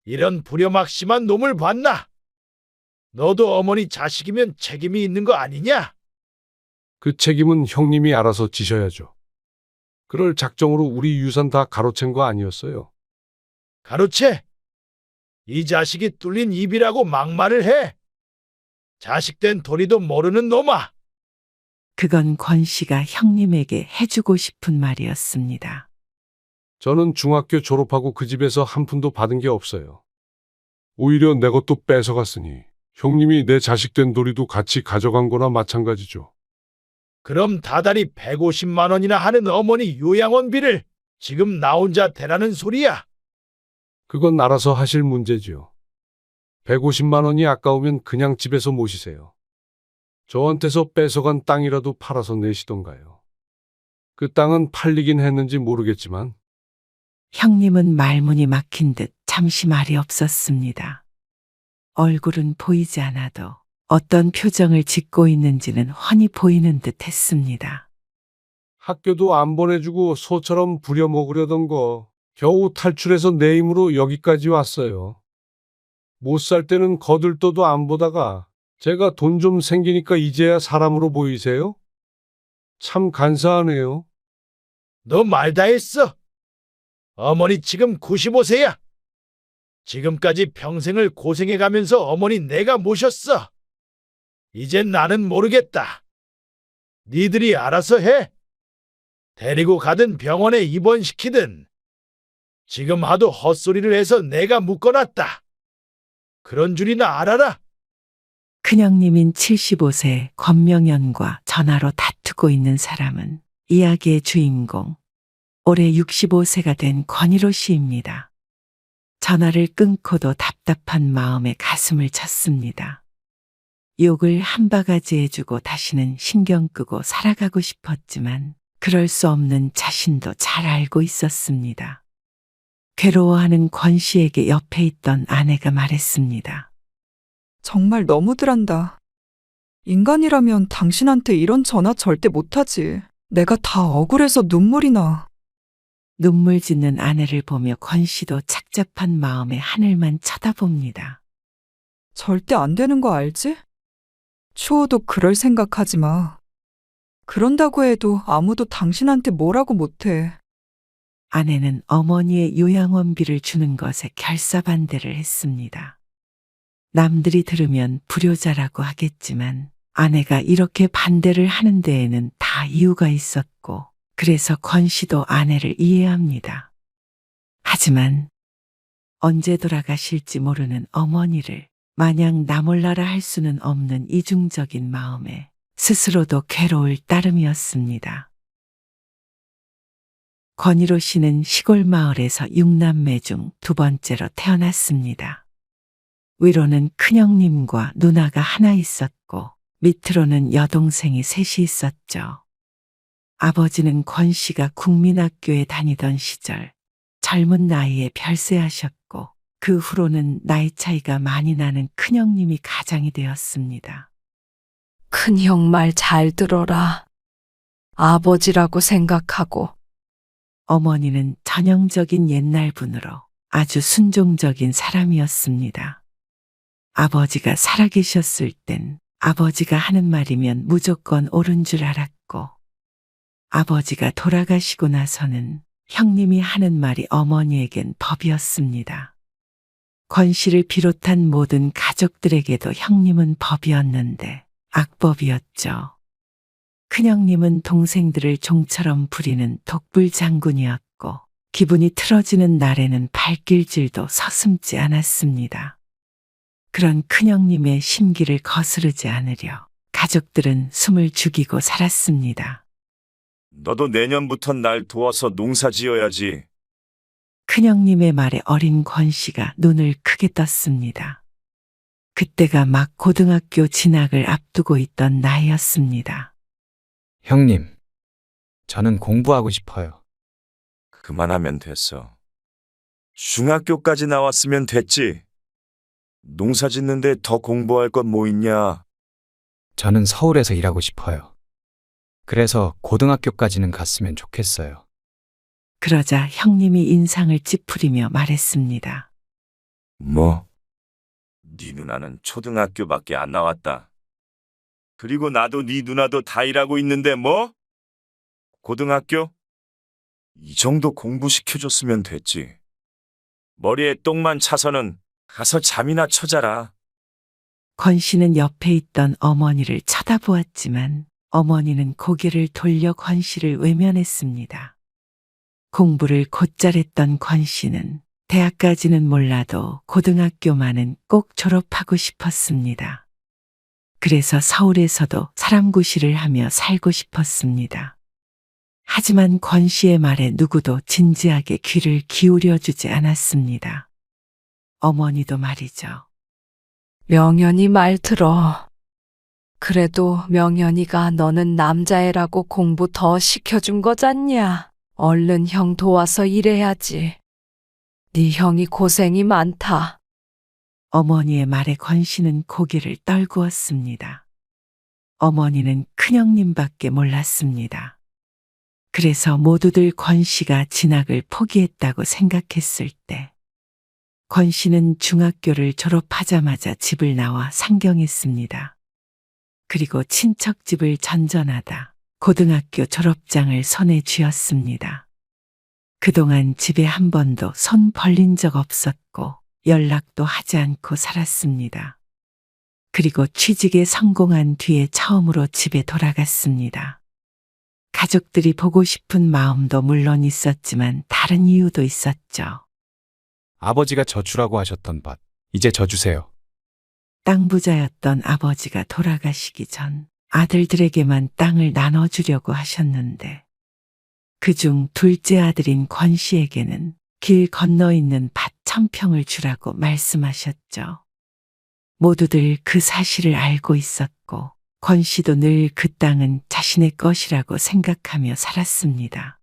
이런 불효막심한 놈을 봤나? 너도 어머니 자식이면 책임이 있는 거 아니냐? 그 책임은 형님이 알아서 지셔야죠. 그럴 작정으로 우리 유산 다 가로챈 거 아니었어요. 가로채? 이 자식이 뚫린 입이라고 막말을 해. 자식된 도리도 모르는 놈아. 그건 권 씨가 형님에게 해주고 싶은 말이었습니다. 저는 중학교 졸업하고 그 집에서 한 푼도 받은 게 없어요. 오히려 내 것도 뺏어갔으니 형님이 내 자식된 도리도 같이 가져간 거나 마찬가지죠. 그럼 다달이 150만 원이나 하는 어머니 요양원비를 지금 나 혼자 대라는 소리야. 그건 알아서 하실 문제지요. 150만 원이 아까우면 그냥 집에서 모시세요. 저한테서 뺏어간 땅이라도 팔아서 내시던가요. 그 땅은 팔리긴 했는지 모르겠지만 형님은 말문이 막힌 듯 잠시 말이 없었습니다. 얼굴은 보이지 않아도 어떤 표정을 짓고 있는지는 훤히 보이는 듯 했습니다. 학교도 안 보내주고 소처럼 부려먹으려던 거 겨우 탈출해서 내 힘으로 여기까지 왔어요. 못 살 때는 거들떠도 안 보다가 제가 돈 좀 생기니까 이제야 사람으로 보이세요? 참 간사하네요. 너 말 다 했어. 어머니 지금 95세야. 지금까지 평생을 고생해가면서 어머니 내가 모셨어. 이젠 나는 모르겠다. 니들이 알아서 해. 데리고 가든 병원에 입원시키든. 지금 하도 헛소리를 해서 내가 묶어놨다. 그런 줄이나 알아라. 큰형님인 75세 권명연과 전화로 다투고 있는 사람은 이야기의 주인공, 올해 65세가 된 권희로 씨입니다. 전화를 끊고도 답답한 마음에 가슴을 쳤습니다. 욕을 한 바가지 해주고 다시는 신경 끄고 살아가고 싶었지만 그럴 수 없는 자신도 잘 알고 있었습니다. 괴로워하는 권 씨에게 옆에 있던 아내가 말했습니다. 정말 너무들 한다. 인간이라면 당신한테 이런 전화 절대 못하지. 내가 다 억울해서 눈물이 나. 눈물 짓는 아내를 보며 권 씨도 착잡한 마음에 하늘만 쳐다봅니다. 절대 안 되는 거 알지? 추호도 그럴 생각하지 마. 그런다고 해도 아무도 당신한테 뭐라고 못해. 아내는 어머니의 요양원비를 주는 것에 결사반대를 했습니다. 남들이 들으면 불효자라고 하겠지만 아내가 이렇게 반대를 하는 데에는 다 이유가 있었고 그래서 권 씨도 아내를 이해합니다. 하지만 언제 돌아가실지 모르는 어머니를 마냥 나 몰라라 할 수는 없는 이중적인 마음에 스스로도 괴로울 따름이었습니다. 권희로 씨는 시골 마을에서 6남매 중 두 번째로 태어났습니다. 위로는 큰형님과 누나가 하나 있었고 밑으로는 여동생이 셋이 있었죠. 아버지는 권 씨가 국민학교에 다니던 시절 젊은 나이에 별세하셨고 그 후로는 나이 차이가 많이 나는 큰형님이 가장이 되었습니다. 큰형 말 잘 들어라. 아버지라고 생각하고. 어머니는 전형적인 옛날분으로 아주 순종적인 사람이었습니다. 아버지가 살아계셨을 땐 아버지가 하는 말이면 무조건 옳은 줄 알았고 아버지가 돌아가시고 나서는 형님이 하는 말이 어머니에겐 법이었습니다. 권 씨를 비롯한 모든 가족들에게도 형님은 법이었는데 악법이었죠. 큰형님은 동생들을 종처럼 부리는 독불 장군이었고 기분이 틀어지는 날에는 발길질도 서슴지 않았습니다. 그런 큰형님의 심기를 거스르지 않으려 가족들은 숨을 죽이고 살았습니다. 너도 내년부터 날 도와서 농사 지어야지. 큰형님의 말에 어린 권 씨가 눈을 크게 떴습니다. 그때가 막 고등학교 진학을 앞두고 있던 나이였습니다. 형님, 저는 공부하고 싶어요. 그만하면 됐어. 중학교까지 나왔으면 됐지. 농사 짓는데 더 공부할 건 뭐 있냐? 저는 서울에서 일하고 싶어요. 그래서 고등학교까지는 갔으면 좋겠어요. 그러자 형님이 인상을 찌푸리며 말했습니다. 뭐? 네 누나는 초등학교밖에 안 나왔다. 그리고 나도 네 누나도 다 일하고 있는데 뭐? 고등학교? 이 정도 공부시켜줬으면 됐지. 머리에 똥만 차서는 가서 잠이나 쳐자라. 권 씨는 옆에 있던 어머니를 쳐다보았지만 어머니는 고개를 돌려 권 씨를 외면했습니다. 공부를 곧잘 했던 권 씨는 대학까지는 몰라도 고등학교만은 꼭 졸업하고 싶었습니다. 그래서 서울에서도 사람구실을 하며 살고 싶었습니다. 하지만 권 씨의 말에 누구도 진지하게 귀를 기울여 주지 않았습니다. 어머니도 말이죠. 명연이 말 들어. 그래도 명연이가 너는 남자애라고 공부 더 시켜준 거잖냐. 얼른 형 도와서 일해야지. 네 형이 고생이 많다. 어머니의 말에 권 씨는 고개를 떨구었습니다. 어머니는 큰형님밖에 몰랐습니다. 그래서 모두들 권 씨가 진학을 포기했다고 생각했을 때 권 씨는 중학교를 졸업하자마자 집을 나와 상경했습니다. 그리고 친척 집을 전전하다 고등학교 졸업장을 손에 쥐었습니다. 그동안 집에 한 번도 손 벌린 적 없었고 연락도 하지 않고 살았습니다. 그리고 취직에 성공한 뒤에 처음으로 집에 돌아갔습니다. 가족들이 보고 싶은 마음도 물론 있었지만 다른 이유도 있었죠. 아버지가 저주라고 하셨던 밭, 이제 져주세요. 땅 부자였던 아버지가 돌아가시기 전 아들들에게만 땅을 나눠주려고 하셨는데 그중 둘째 아들인 권 씨에게는 길 건너 있는 밭 1000평을 주라고 말씀하셨죠. 모두들 그 사실을 알고 있었고 권 씨도 늘 그 땅은 자신의 것이라고 생각하며 살았습니다.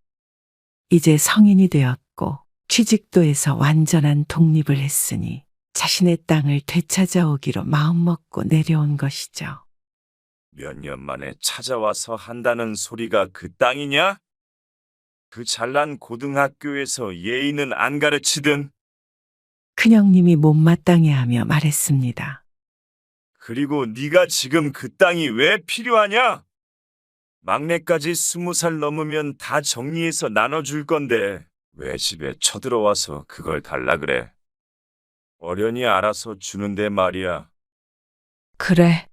이제 성인이 되었고 취직도 해서 완전한 독립을 했으니 자신의 땅을 되찾아오기로 마음먹고 내려온 것이죠. 몇 년 만에 찾아와서 한다는 소리가 그 땅이냐? 그 잘난 고등학교에서 예의는 안 가르치든. 큰형님이 못마땅해하며 말했습니다. 그리고 네가 지금 그 땅이 왜 필요하냐? 막내까지 20살 넘으면 다 정리해서 나눠줄 건데 왜 집에 쳐들어와서 그걸 달라 그래? 어련히 알아서 주는데 말이야. 그래.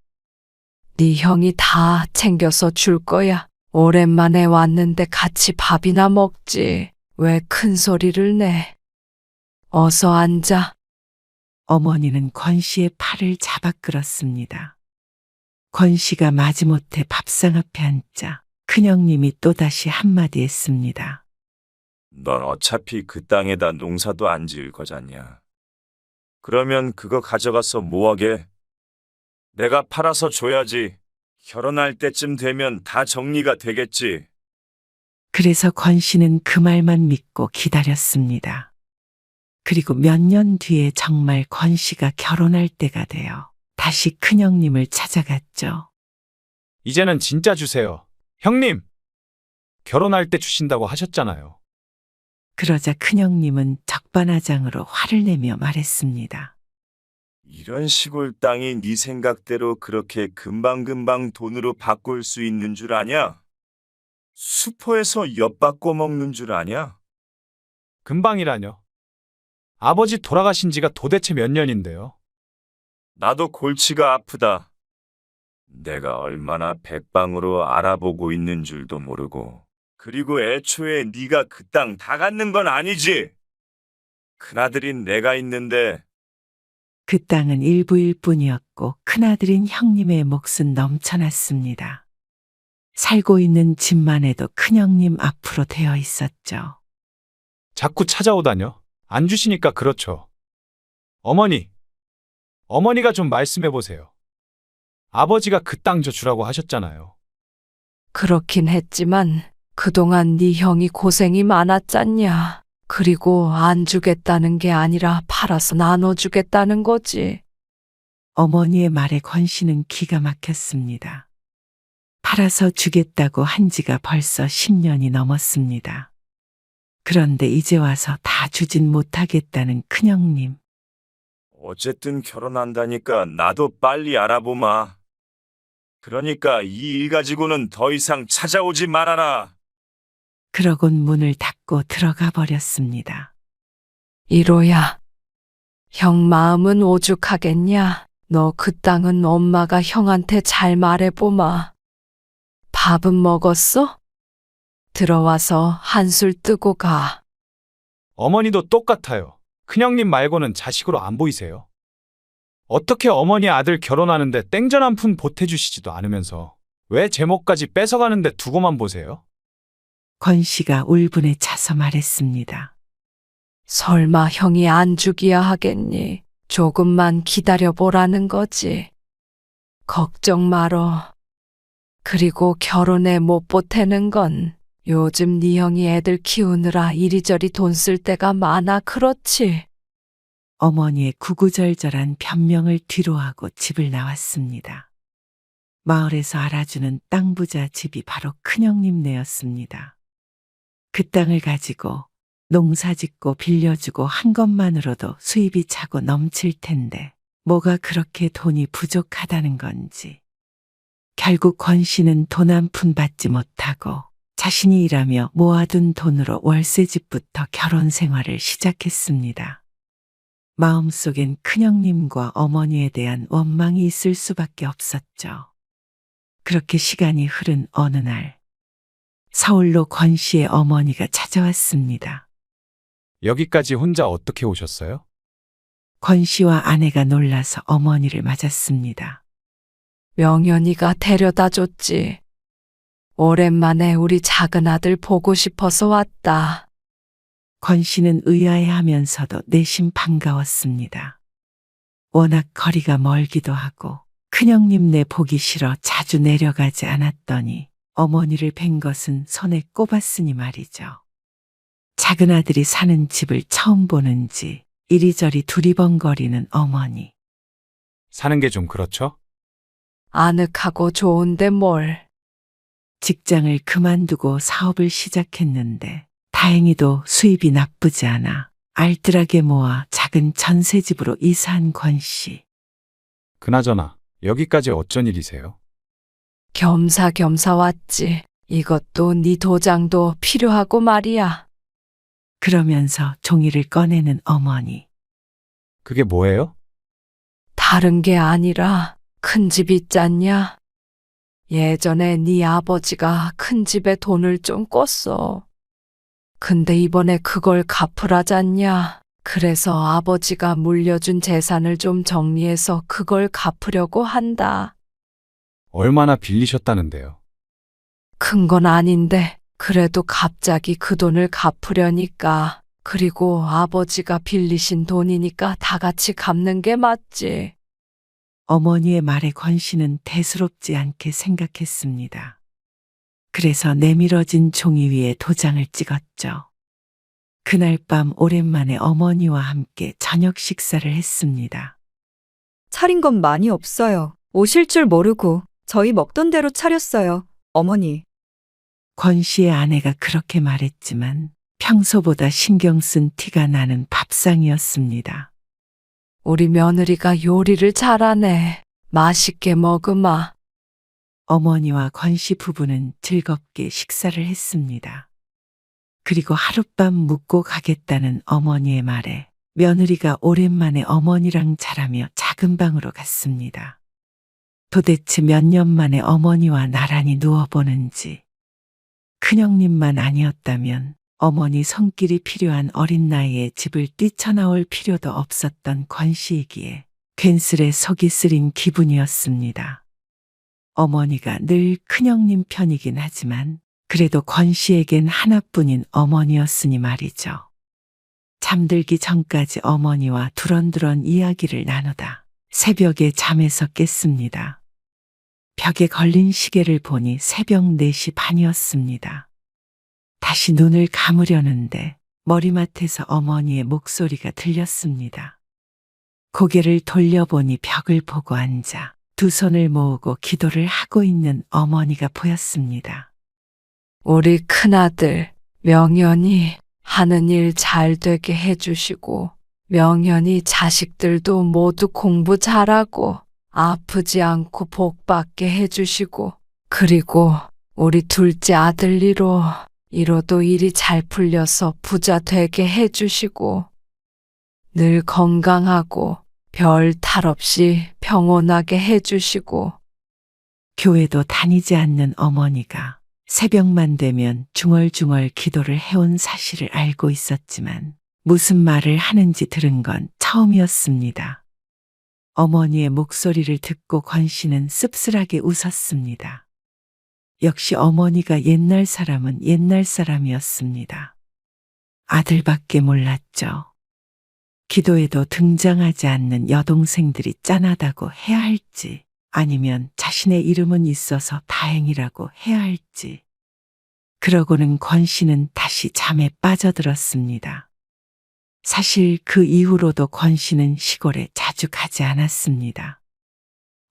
네 형이 다 챙겨서 줄 거야. 오랜만에 왔는데 같이 밥이나 먹지. 왜 큰 소리를 내? 어서 앉아. 어머니는 권 씨의 팔을 잡아 끌었습니다. 권 씨가 마지못해 밥상 앞에 앉자 큰형님이 또다시 한마디 했습니다. 넌 어차피 그 땅에다 농사도 안 지을 거잖냐. 그러면 그거 가져가서 뭐하게? 내가 팔아서 줘야지. 결혼할 때쯤 되면 다 정리가 되겠지. 그래서 권 씨는 그 말만 믿고 기다렸습니다. 그리고 몇 년 뒤에 정말 권 씨가 결혼할 때가 되어 다시 큰형님을 찾아갔죠. 이제는 진짜 주세요. 형님! 결혼할 때 주신다고 하셨잖아요. 그러자 큰형님은 적반하장으로 화를 내며 말했습니다. 이런 시골 땅이 네 생각대로 그렇게 금방금방 돈으로 바꿀 수 있는 줄 아냐? 수포에서 엿바꿔 먹는 줄 아냐? 금방이라뇨. 아버지 돌아가신 지가 도대체 몇 년인데요. 나도 골치가 아프다. 내가 얼마나 백방으로 알아보고 있는 줄도 모르고. 그리고 애초에 네가 그 땅 다 갖는 건 아니지. 큰아들인 내가 있는데. 그 땅은 일부일 뿐이었고 큰아들인 형님의 몫은 넘쳐났습니다. 살고 있는 집만 해도 큰형님 앞으로 되어 있었죠. 자꾸 찾아오다뇨. 안 주시니까 그렇죠. 어머니가 좀 말씀해 보세요. 아버지가 그 땅 저 주라고 하셨잖아요. 그렇긴 했지만 그동안 네 형이 고생이 많았잖냐. 그리고 안 주겠다는 게 아니라 팔아서 나눠주겠다는 거지. 어머니의 말에 권 씨는 기가 막혔습니다. 팔아서 주겠다고 한 지가 벌써 10년이 넘었습니다. 그런데 이제 와서 다 주진 못하겠다는 큰형님. 어쨌든 결혼한다니까 나도 빨리 알아보마. 그러니까 이 일 가지고는 더 이상 찾아오지 말아라. 그러곤 문을 닫고 들어가 버렸습니다. 이로야, 형 마음은 오죽하겠냐? 너 그 땅은 엄마가 형한테 잘 말해보마. 밥은 먹었어? 들어와서 한술 뜨고 가. 어머니도 똑같아요. 큰형님 말고는 자식으로 안 보이세요. 어떻게 어머니 아들 결혼하는데 땡전 한 푼 보태주시지도 않으면서 왜 제목까지 뺏어가는데 두고만 보세요? 권 씨가 울분에 차서 말했습니다. 설마 형이 안 죽이야 하겠니? 조금만 기다려보라는 거지. 걱정 말어. 그리고 결혼에 못 보태는 건 요즘 네 형이 애들 키우느라 이리저리 돈 쓸 때가 많아 그렇지. 어머니의 구구절절한 변명을 뒤로하고 집을 나왔습니다. 마을에서 알아주는 땅 부자 집이 바로 큰형님네였습니다. 그 땅을 가지고 농사 짓고 빌려주고 한 것만으로도 수입이 차고 넘칠 텐데 뭐가 그렇게 돈이 부족하다는 건지. 결국 권 씨는 돈 한 푼 받지 못하고 자신이 일하며 모아둔 돈으로 월세집부터 결혼 생활을 시작했습니다. 마음속엔 큰형님과 어머니에 대한 원망이 있을 수밖에 없었죠. 그렇게 시간이 흐른 어느 날, 서울로 권 씨의 어머니가 찾아왔습니다. 여기까지 혼자 어떻게 오셨어요? 권 씨와 아내가 놀라서 어머니를 맞았습니다. 명연이가 데려다 줬지. 오랜만에 우리 작은 아들 보고 싶어서 왔다. 권 씨는 의아해하면서도 내심 반가웠습니다. 워낙 거리가 멀기도 하고 큰형님네 보기 싫어 자주 내려가지 않았더니 어머니를 뵌 것은 손에 꼽았으니 말이죠. 작은 아들이 사는 집을 처음 보는지 이리저리 두리번거리는 어머니. 사는 게 좀 그렇죠? 아늑하고 좋은데 뭘. 직장을 그만두고 사업을 시작했는데 다행히도 수입이 나쁘지 않아 알뜰하게 모아 작은 전세집으로 이사한 권 씨. 그나저나 여기까지 어쩐 일이세요? 겸사겸사 왔지. 이것도 네 도장도 필요하고 말이야. 그러면서 종이를 꺼내는 어머니. 그게 뭐예요? 다른 게 아니라 큰 집 있잖냐? 예전에 네 아버지가 큰 집에 돈을 좀 꿨어. 근데 이번에 그걸 갚으라잖냐? 그래서 아버지가 물려준 재산을 좀 정리해서 그걸 갚으려고 한다. 얼마나 빌리셨다는데요? 큰 건 아닌데 그래도 갑자기 그 돈을 갚으려니까. 그리고 아버지가 빌리신 돈이니까 다 같이 갚는 게 맞지. 어머니의 말에 권 씨는 대수롭지 않게 생각했습니다. 그래서 내밀어진 종이 위에 도장을 찍었죠. 그날 밤 오랜만에 어머니와 함께 저녁 식사를 했습니다. 차린 건 많이 없어요. 오실 줄 모르고 저희 먹던 대로 차렸어요. 어머니. 권 씨의 아내가 그렇게 말했지만 평소보다 신경 쓴 티가 나는 밥상이었습니다. 우리 며느리가 요리를 잘하네. 맛있게 먹으마. 어머니와 권 씨 부부는 즐겁게 식사를 했습니다. 그리고 하룻밤 묵고 가겠다는 어머니의 말에 며느리가 오랜만에 어머니랑 자라며 작은 방으로 갔습니다. 도대체 몇 년 만에 어머니와 나란히 누워보는지. 큰형님만 아니었다면 어머니 손길이 필요한 어린 나이에 집을 뛰쳐나올 필요도 없었던 권 씨이기에 괜스레 속이 쓰린 기분이었습니다. 어머니가 늘 큰형님 편이긴 하지만 그래도 권 씨에겐 하나뿐인 어머니였으니 말이죠. 잠들기 전까지 어머니와 두런두런 이야기를 나누다 새벽에 잠에서 깼습니다. 벽에 걸린 시계를 보니 새벽 4시 반이었습니다. 다시 눈을 감으려는데 머리맡에서 어머니의 목소리가 들렸습니다. 고개를 돌려보니 벽을 보고 앉아 두 손을 모으고 기도를 하고 있는 어머니가 보였습니다. 우리 큰아들 명연이 하는 일 잘 되게 해주시고 명현이 자식들도 모두 공부 잘하고 아프지 않고 복 받게 해주시고, 그리고 우리 둘째 아들 이로도 일이 잘 풀려서 부자 되게 해주시고, 늘 건강하고 별 탈 없이 평온하게 해주시고. 교회도 다니지 않는 어머니가 새벽만 되면 중얼중얼 기도를 해온 사실을 알고 있었지만 무슨 말을 하는지 들은 건 처음이었습니다. 어머니의 목소리를 듣고 권 씨는 씁쓸하게 웃었습니다. 역시 어머니가 옛날 사람은 옛날 사람이었습니다. 아들밖에 몰랐죠. 기도에도 등장하지 않는 여동생들이 짠하다고 해야 할지, 아니면 자신의 이름은 있어서 다행이라고 해야 할지. 그러고는 권 씨는 다시 잠에 빠져들었습니다. 사실 그 이후로도 권 씨는 시골에 자주 가지 않았습니다.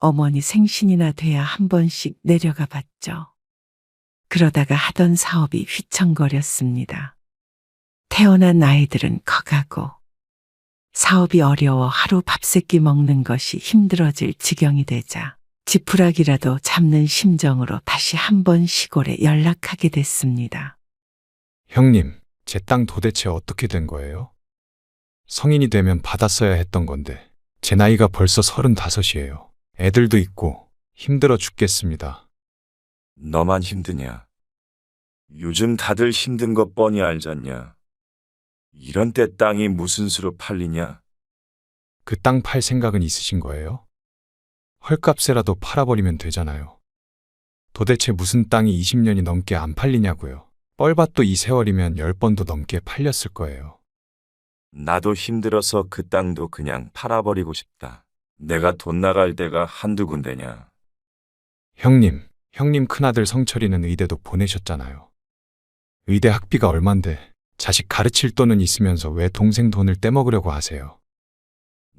어머니 생신이나 돼야 한 번씩 내려가 봤죠. 그러다가 하던 사업이 휘청거렸습니다. 태어난 아이들은 커가고 사업이 어려워 하루 밥 세끼 먹는 것이 힘들어질 지경이 되자 지푸라기라도 잡는 심정으로 다시 한번 시골에 연락하게 됐습니다. 형님, 제 땅 도대체 어떻게 된 거예요? 성인이 되면 받았어야 했던 건데 제 나이가 벌써 35이에요. 애들도 있고 힘들어 죽겠습니다. 너만 힘드냐? 요즘 다들 힘든 것 뻔히 알잖냐? 이런 때 땅이 무슨 수로 팔리냐? 그 땅 팔 생각은 있으신 거예요? 헐값에라도 팔아버리면 되잖아요. 도대체 무슨 땅이 20년이 넘게 안 팔리냐고요. 뻘밭도 이 세월이면 10번도 넘게 팔렸을 거예요. 나도 힘들어서 그 땅도 그냥 팔아버리고 싶다. 내가 돈 나갈 데가 한두 군데냐? 형님 큰아들 성철이는 의대도 보내셨잖아요. 의대 학비가 얼만데 자식 가르칠 돈은 있으면서 왜 동생 돈을 떼먹으려고 하세요?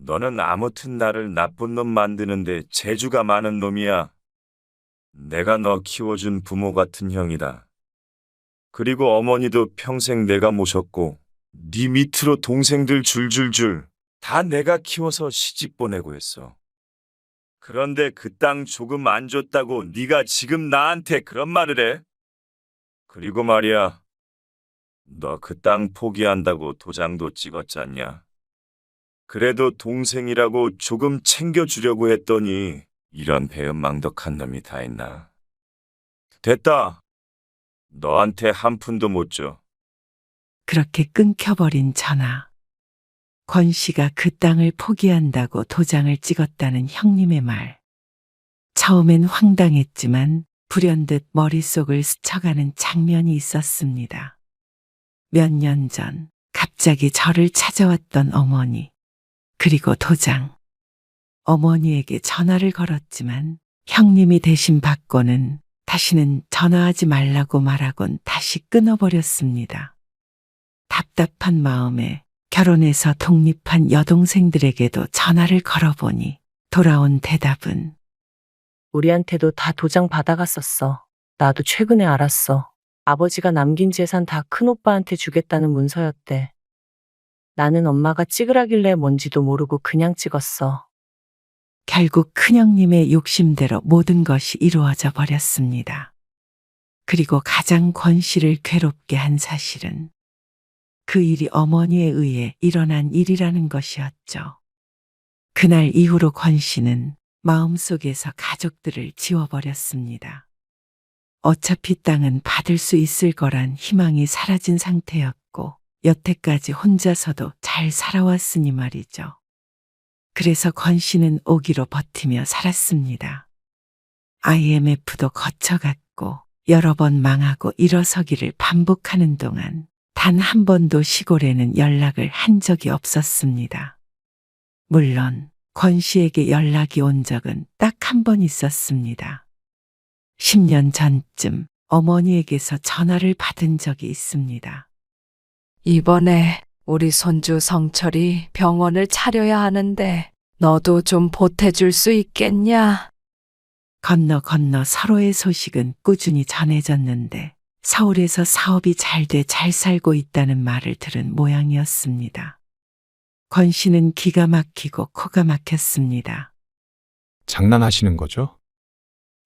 너는 아무튼 나를 나쁜 놈 만드는데 재주가 많은 놈이야. 내가 너 키워준 부모 같은 형이다. 그리고 어머니도 평생 내가 모셨고 네 밑으로 동생들 줄줄줄 다 내가 키워서 시집 보내고 했어. 그런데 그 땅 조금 안 줬다고 네가 지금 나한테 그런 말을 해? 그리고 말이야, 너 그 땅 포기한다고 도장도 찍었잖냐? 그래도 동생이라고 조금 챙겨주려고 했더니 이런 배은망덕한 놈이 다 있나? 됐다. 너한테 한 푼도 못 줘. 그렇게 끊겨버린 전화. 권 씨가 그 땅을 포기한다고 도장을 찍었다는 형님의 말. 처음엔 황당했지만 불현듯 머릿속을 스쳐가는 장면이 있었습니다. 몇 년 전 갑자기 저를 찾아왔던 어머니, 그리고 도장. 어머니에게 전화를 걸었지만 형님이 대신 받고는 다시는 전화하지 말라고 말하곤 다시 끊어버렸습니다. 답답한 마음에 결혼해서 독립한 여동생들에게도 전화를 걸어보니 돌아온 대답은 우리한테도 다 도장 받아갔었어. 나도 최근에 알았어. 아버지가 남긴 재산 다 큰오빠한테 주겠다는 문서였대. 나는 엄마가 찍으라길래 뭔지도 모르고 그냥 찍었어. 결국 큰형님의 욕심대로 모든 것이 이루어져 버렸습니다. 그리고 가장 권 씨를 괴롭게 한 사실은 그 일이 어머니에 의해 일어난 일이라는 것이었죠. 그날 이후로 권 씨는 마음속에서 가족들을 지워버렸습니다. 어차피 땅은 받을 수 있을 거란 희망이 사라진 상태였고 여태까지 혼자서도 잘 살아왔으니 말이죠. 그래서 권 씨는 오기로 버티며 살았습니다. IMF도 거쳐갔고 여러 번 망하고 일어서기를 반복하는 동안 단 한 번도 시골에는 연락을 한 적이 없었습니다. 물론 권 씨에게 연락이 온 적은 딱 한 번 있었습니다. 10년 전쯤 어머니에게서 전화를 받은 적이 있습니다. 이번에 우리 손주 성철이 병원을 차려야 하는데 너도 좀 보태줄 수 있겠냐? 건너 서로의 소식은 꾸준히 전해졌는데 서울에서 사업이 잘 돼 잘 살고 있다는 말을 들은 모양이었습니다. 권 씨는 기가 막히고 코가 막혔습니다. 장난하시는 거죠?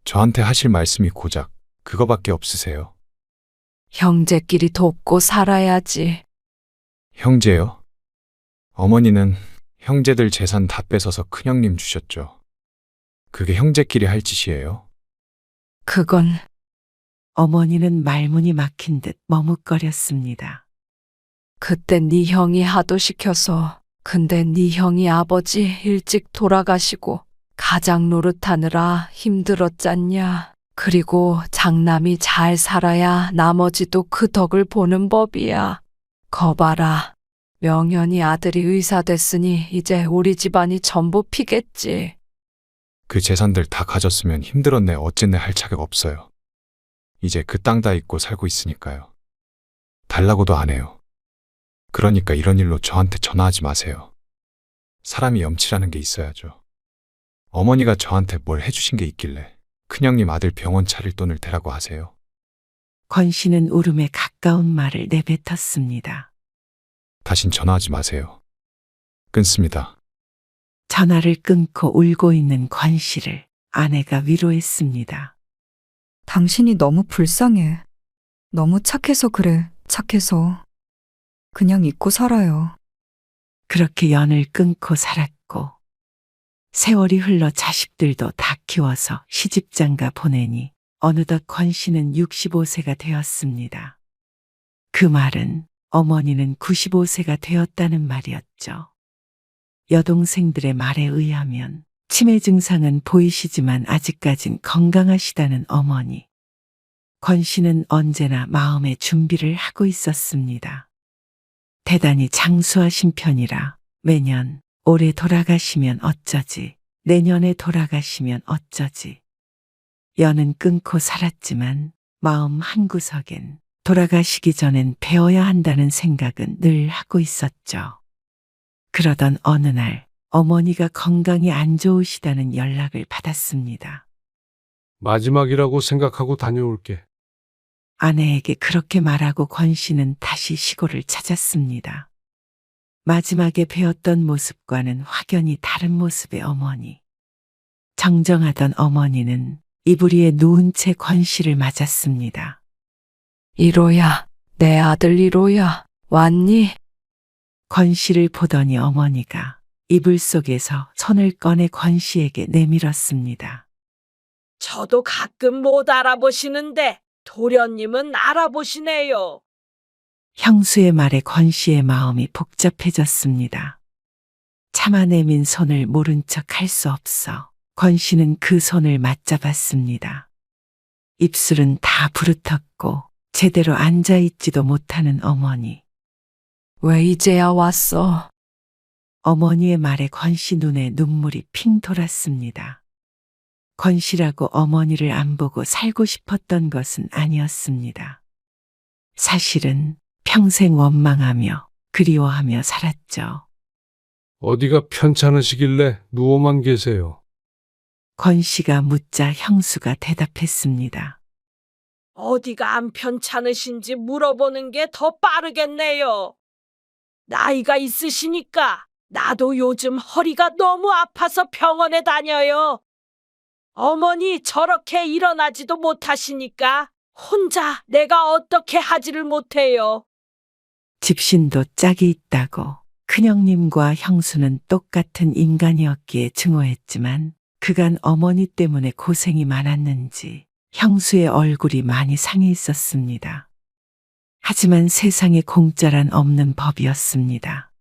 저한테 하실 말씀이 고작 그거밖에 없으세요. 형제끼리 돕고 살아야지. 형제요? 어머니는 형제들 재산 다 뺏어서 큰형님 주셨죠. 그게 형제끼리 할 짓이에요? 그건 어머니는 말문이 막힌 듯 머뭇거렸습니다. 그때 네 형이 하도 시켜서. 근데 네 형이 아버지 일찍 돌아가시고 가장 노릇하느라 힘들었잖냐. 그리고 장남이 잘 살아야 나머지도 그 덕을 보는 법이야. 거봐라. 명현이 아들이 의사 됐으니 이제 우리 집안이 전부 피겠지. 그 재산들 다 가졌으면 힘들었네 어쨌네 할 자격 없어요. 이제 그 땅 다 있고 살고 있으니까요. 달라고도 안 해요. 그러니까 이런 일로 저한테 전화하지 마세요. 사람이 염치라는 게 있어야죠. 어머니가 저한테 뭘 해주신 게 있길래 큰형님 아들 병원 차릴 돈을 대라고 하세요. 권 씨는 울음에 가까운 말을 내뱉었습니다. 다신 전화하지 마세요. 끊습니다. 전화를 끊고 울고 있는 권 씨를 아내가 위로했습니다. 당신이 너무 불쌍해. 너무 착해서 그래, 착해서. 그냥 잊고 살아요. 그렇게 연을 끊고 살았고 세월이 흘러 자식들도 다 키워서 시집장가 보내니 어느덧 권 씨는 65세가 되었습니다. 그 말은 어머니는 95세가 되었다는 말이었죠. 여동생들의 말에 의하면 치매 증상은 보이시지만 아직까진 건강하시다는 어머니. 권 씨는 언제나 마음의 준비를 하고 있었습니다. 대단히 장수하신 편이라 매년 올해 돌아가시면 어쩌지, 내년에 돌아가시면 어쩌지. 연은 끊고 살았지만 마음 한구석엔 돌아가시기 전엔 배워야 한다는 생각은 늘 하고 있었죠. 그러던 어느 날 어머니가 건강이 안 좋으시다는 연락을 받았습니다. 마지막이라고 생각하고 다녀올게. 아내에게 그렇게 말하고 권 씨는 다시 시골을 찾았습니다. 마지막에 배웠던 모습과는 확연히 다른 모습의 어머니. 정정하던 어머니는 이불 위에 누운 채 권 씨를 맞았습니다. 이로야, 내 아들 이로야, 왔니? 권 씨를 보더니 어머니가 이불 속에서 손을 꺼내 권 씨에게 내밀었습니다. 저도 가끔 못 알아보시는데 도련님은 알아보시네요. 형수의 말에 권 씨의 마음이 복잡해졌습니다. 차마 내민 손을 모른 척 할 수 없어 권 씨는 그 손을 맞잡았습니다. 입술은 다 부르텄고 제대로 앉아있지도 못하는 어머니. 왜 이제야 왔어? 어머니의 말에 권 씨 눈에 눈물이 핑 돌았습니다. 권 씨라고 어머니를 안 보고 살고 싶었던 것은 아니었습니다. 사실은 평생 원망하며 그리워하며 살았죠. 어디가 편찮으시길래 누워만 계세요. 권 씨가 묻자 형수가 대답했습니다. 어디가 안 편찮으신지 물어보는 게 더 빠르겠네요. 나이가 있으시니까 나도 요즘 허리가 너무 아파서 병원에 다녀요. 어머니 저렇게 일어나지도 못하시니까 혼자 내가 어떻게 하지를 못해요. 집신도 짝이 있다고 큰형님과 형수는 똑같은 인간이었기에 증오했지만 그간 어머니 때문에 고생이 많았는지 형수의 얼굴이 많이 상해 있었습니다. 하지만 세상에 공짜란 없는 법이었습니다.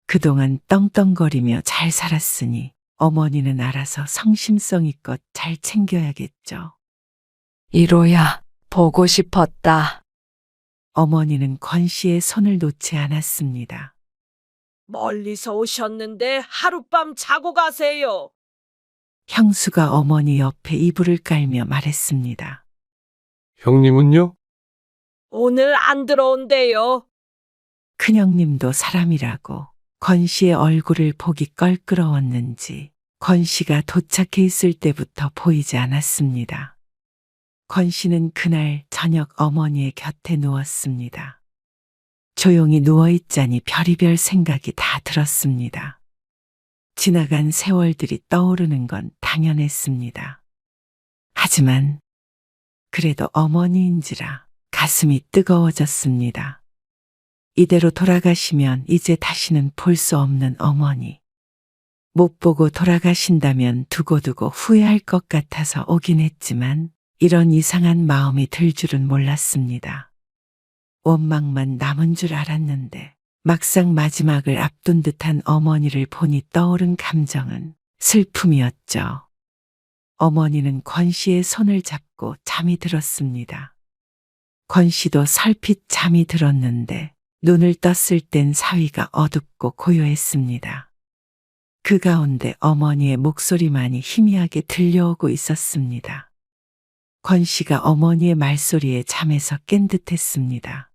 그동안 떵떵거리며 잘 살았으니 어머니는 알아서 성심성의껏 잘 챙겨야겠죠. 이로야, 보고 싶었다. 어머니는 권 씨의 손을 놓지 않았습니다. 멀리서 오셨는데 하룻밤 자고 가세요. 형수가 어머니 옆에 이불을 깔며 말했습니다. 형님은요? 오늘 안 들어온대요. 큰형님도 사람이라고 권 씨의 얼굴을 보기 껄끄러웠는지 권 씨가 도착해 있을 때부터 보이지 않았습니다. 권 씨는 그날 저녁 어머니의 곁에 누웠습니다. 조용히 누워있자니 별의별 생각이 다 들었습니다. 지나간 세월들이 떠오르는 건 당연했습니다. 하지만 그래도 어머니인지라 가슴이 뜨거워졌습니다. 이대로 돌아가시면 이제 다시는 볼 수 없는 어머니. 못 보고 돌아가신다면 두고두고 후회할 것 같아서 오긴 했지만 이런 이상한 마음이 들 줄은 몰랐습니다. 원망만 남은 줄 알았는데 막상 마지막을 앞둔 듯한 어머니를 보니 떠오른 감정은 슬픔이었죠. 어머니는 권 씨의 손을 잡고 잠이 들었습니다. 권 씨도 설핏 잠이 들었는데 눈을 떴을 땐 사위가 어둡고 고요했습니다. 그 가운데 어머니의 목소리만이 희미하게 들려오고 있었습니다. 권 씨가 어머니의 말소리에 잠에서 깬 듯했습니다.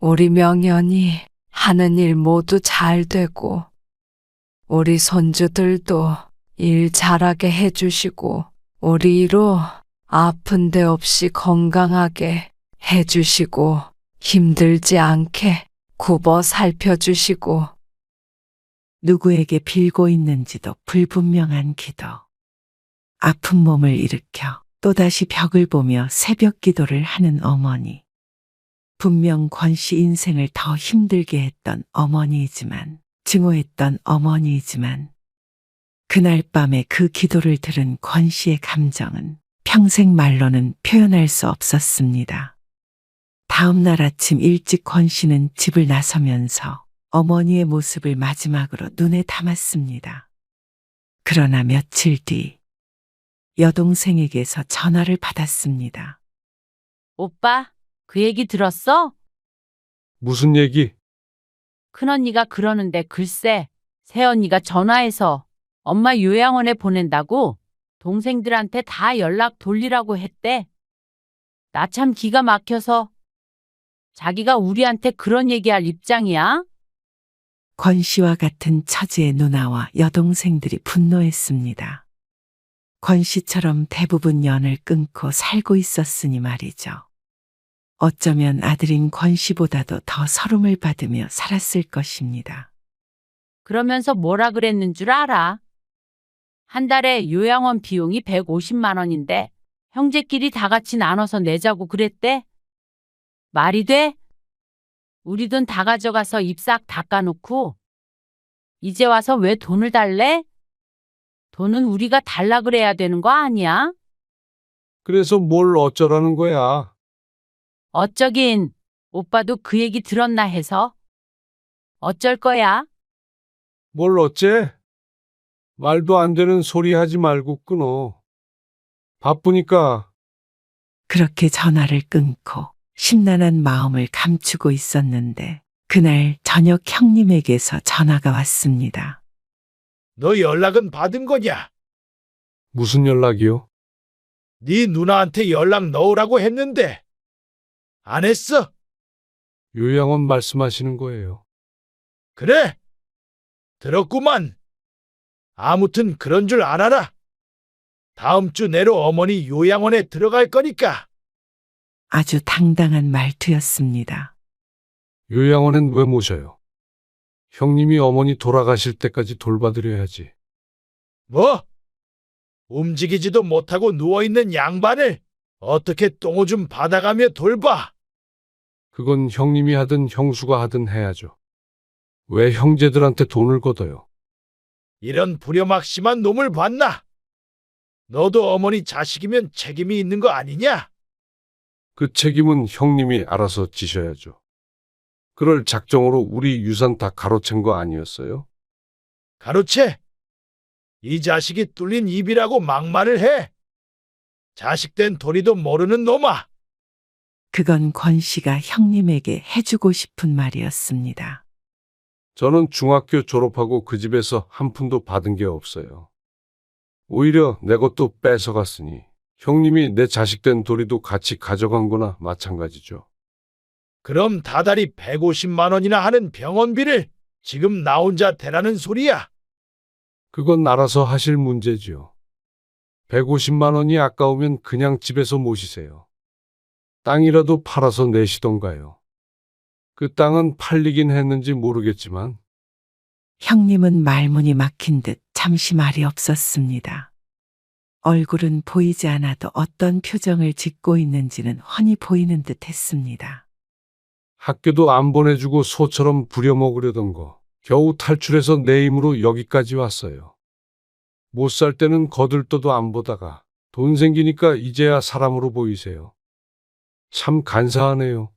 우리 명연이 하는 일 모두 잘 되고, 우리 손주들도 일 잘하게 해주시고, 우리 이로 아픈 데 없이 건강하게 해주시고, 힘들지 않게 굽어 살펴주시고. 누구에게 빌고 있는지도 불분명한 기도. 아픈 몸을 일으켜 또다시 벽을 보며 새벽 기도를 하는 어머니. 분명 권 씨 인생을 더 힘들게 했던 어머니이지만, 증오했던 어머니이지만, 그날 밤에 그 기도를 들은 권 씨의 감정은 평생 말로는 표현할 수 없었습니다. 다음 날 아침 일찍 권 씨는 집을 나서면서 어머니의 모습을 마지막으로 눈에 담았습니다. 그러나 며칠 뒤 여동생에게서 전화를 받았습니다. 오빠, 그 얘기 들었어? 무슨 얘기? 큰언니가 그러는데 글쎄, 새언니가 전화해서 엄마 요양원에 보낸다고 동생들한테 다 연락 돌리라고 했대. 나 참 기가 막혀서. 자기가 우리한테 그런 얘기할 입장이야? 권 씨와 같은 처지의 누나와 여동생들이 분노했습니다. 권 씨처럼 대부분 연을 끊고 살고 있었으니 말이죠. 어쩌면 아들인 권 씨보다도 더 서름을 받으며 살았을 것입니다. 그러면서 뭐라 그랬는 줄 알아? 한 달에 요양원 비용이 150만 원인데 형제끼리 다 같이 나눠서 내자고 그랬대? 말이 돼? 우리 돈 다 가져가서 입 싹 닦아놓고 이제 와서 왜 돈을 달래? 돈은 우리가 달라 그래야 되는 거 아니야? 그래서 뭘 어쩌라는 거야? 어쩌긴 오빠도 그 얘기 들었나 해서. 어쩔 거야? 뭘 어째? 말도 안 되는 소리 하지 말고 끊어. 바쁘니까. 그렇게 전화를 끊고 심란한 마음을 감추고 있었는데 그날 저녁 형님에게서 전화가 왔습니다. 너 연락은 받은 거냐? 무슨 연락이요? 네 누나한테 연락 넣으라고 했는데 안 했어? 요양원 말씀하시는 거예요. 그래? 들었구만. 아무튼 그런 줄 알아라. 다음 주 내로 어머니 요양원에 들어갈 거니까. 아주 당당한 말투였습니다. 요양원엔 왜 모셔요? 형님이 어머니 돌아가실 때까지 돌봐드려야지. 뭐? 움직이지도 못하고 누워있는 양반을 어떻게 똥오줌 받아가며 돌봐? 그건 형님이 하든 형수가 하든 해야죠. 왜 형제들한테 돈을 걷어요? 이런 불효막심한 놈을 봤나? 너도 어머니 자식이면 책임이 있는 거 아니냐? 그 책임은 형님이 알아서 지셔야죠. 그럴 작정으로 우리 유산 다 가로챈 거 아니었어요? 가로채? 이 자식이 뚫린 입이라고 막말을 해. 자식된 도리도 모르는 놈아. 그건 권 씨가 형님에게 해주고 싶은 말이었습니다. 저는 중학교 졸업하고 그 집에서 한 푼도 받은 게 없어요. 오히려 내 것도 뺏어갔으니 형님이 내 자식된 도리도 같이 가져간 거나 마찬가지죠. 그럼 다달이 150만 원이나 하는 병원비를 지금 나 혼자 대라는 소리야. 그건 알아서 하실 문제지요. 150만 원이 아까우면 그냥 집에서 모시세요. 땅이라도 팔아서 내시던가요. 그 땅은 팔리긴 했는지 모르겠지만 형님은 말문이 막힌 듯 잠시 말이 없었습니다. 얼굴은 보이지 않아도 어떤 표정을 짓고 있는지는 훤히 보이는 듯 했습니다. 학교도 안 보내주고 소처럼 부려먹으려던 거 겨우 탈출해서 내 힘으로 여기까지 왔어요. 못 살 때는 거들떠도 안 보다가 돈 생기니까 이제야 사람으로 보이세요. 참 간사하네요.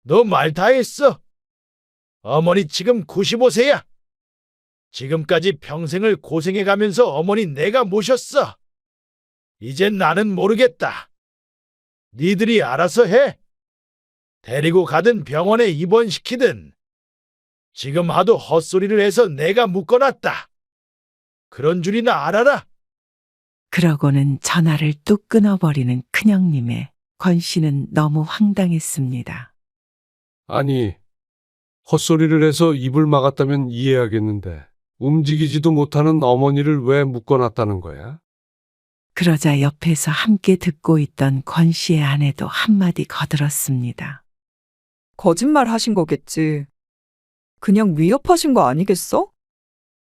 너 말 다 했어. 어머니 지금 95세야. 지금까지 평생을 고생해가면서 어머니 내가 모셨어. 이젠 나는 모르겠다. 니들이 알아서 해. 데리고 가든 병원에 입원시키든. 지금 하도 헛소리를 해서 내가 묶어놨다. 그런 줄이나 알아라. 그러고는 전화를 뚝 끊어버리는 큰형님의 권 씨는 너무 황당했습니다. 아니, 헛소리를 해서 입을 막았다면 이해하겠는데 움직이지도 못하는 어머니를 왜 묶어놨다는 거야? 그러자 옆에서 함께 듣고 있던 권 씨의 아내도 한마디 거들었습니다. 거짓말 하신 거겠지. 그냥 위협하신 거 아니겠어?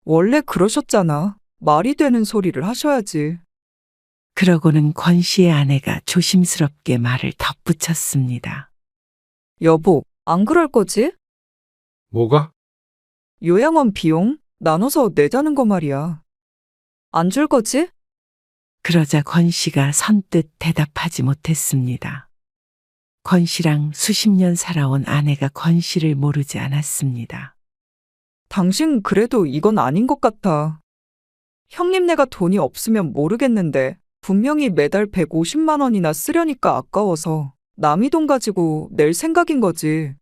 원래 그러셨잖아. 말이 되는 소리를 하셔야지. 그러고는 권 씨의 아내가 조심스럽게 말을 덧붙였습니다. 여보, 안 그럴 거지? 뭐가? 요양원 비용 나눠서 내자는 거 말이야. 안 줄 거지? 그러자 권 씨가 선뜻 대답하지 못했습니다. 권 씨랑 수십 년 살아온 아내가 권 씨를 모르지 않았습니다. 당신 그래도 이건 아닌 것 같아. 형님네가 돈이 없으면 모르겠는데 분명히 매달 150만 원이나 쓰려니까 아까워서 남의 돈 가지고 낼 생각인 거지.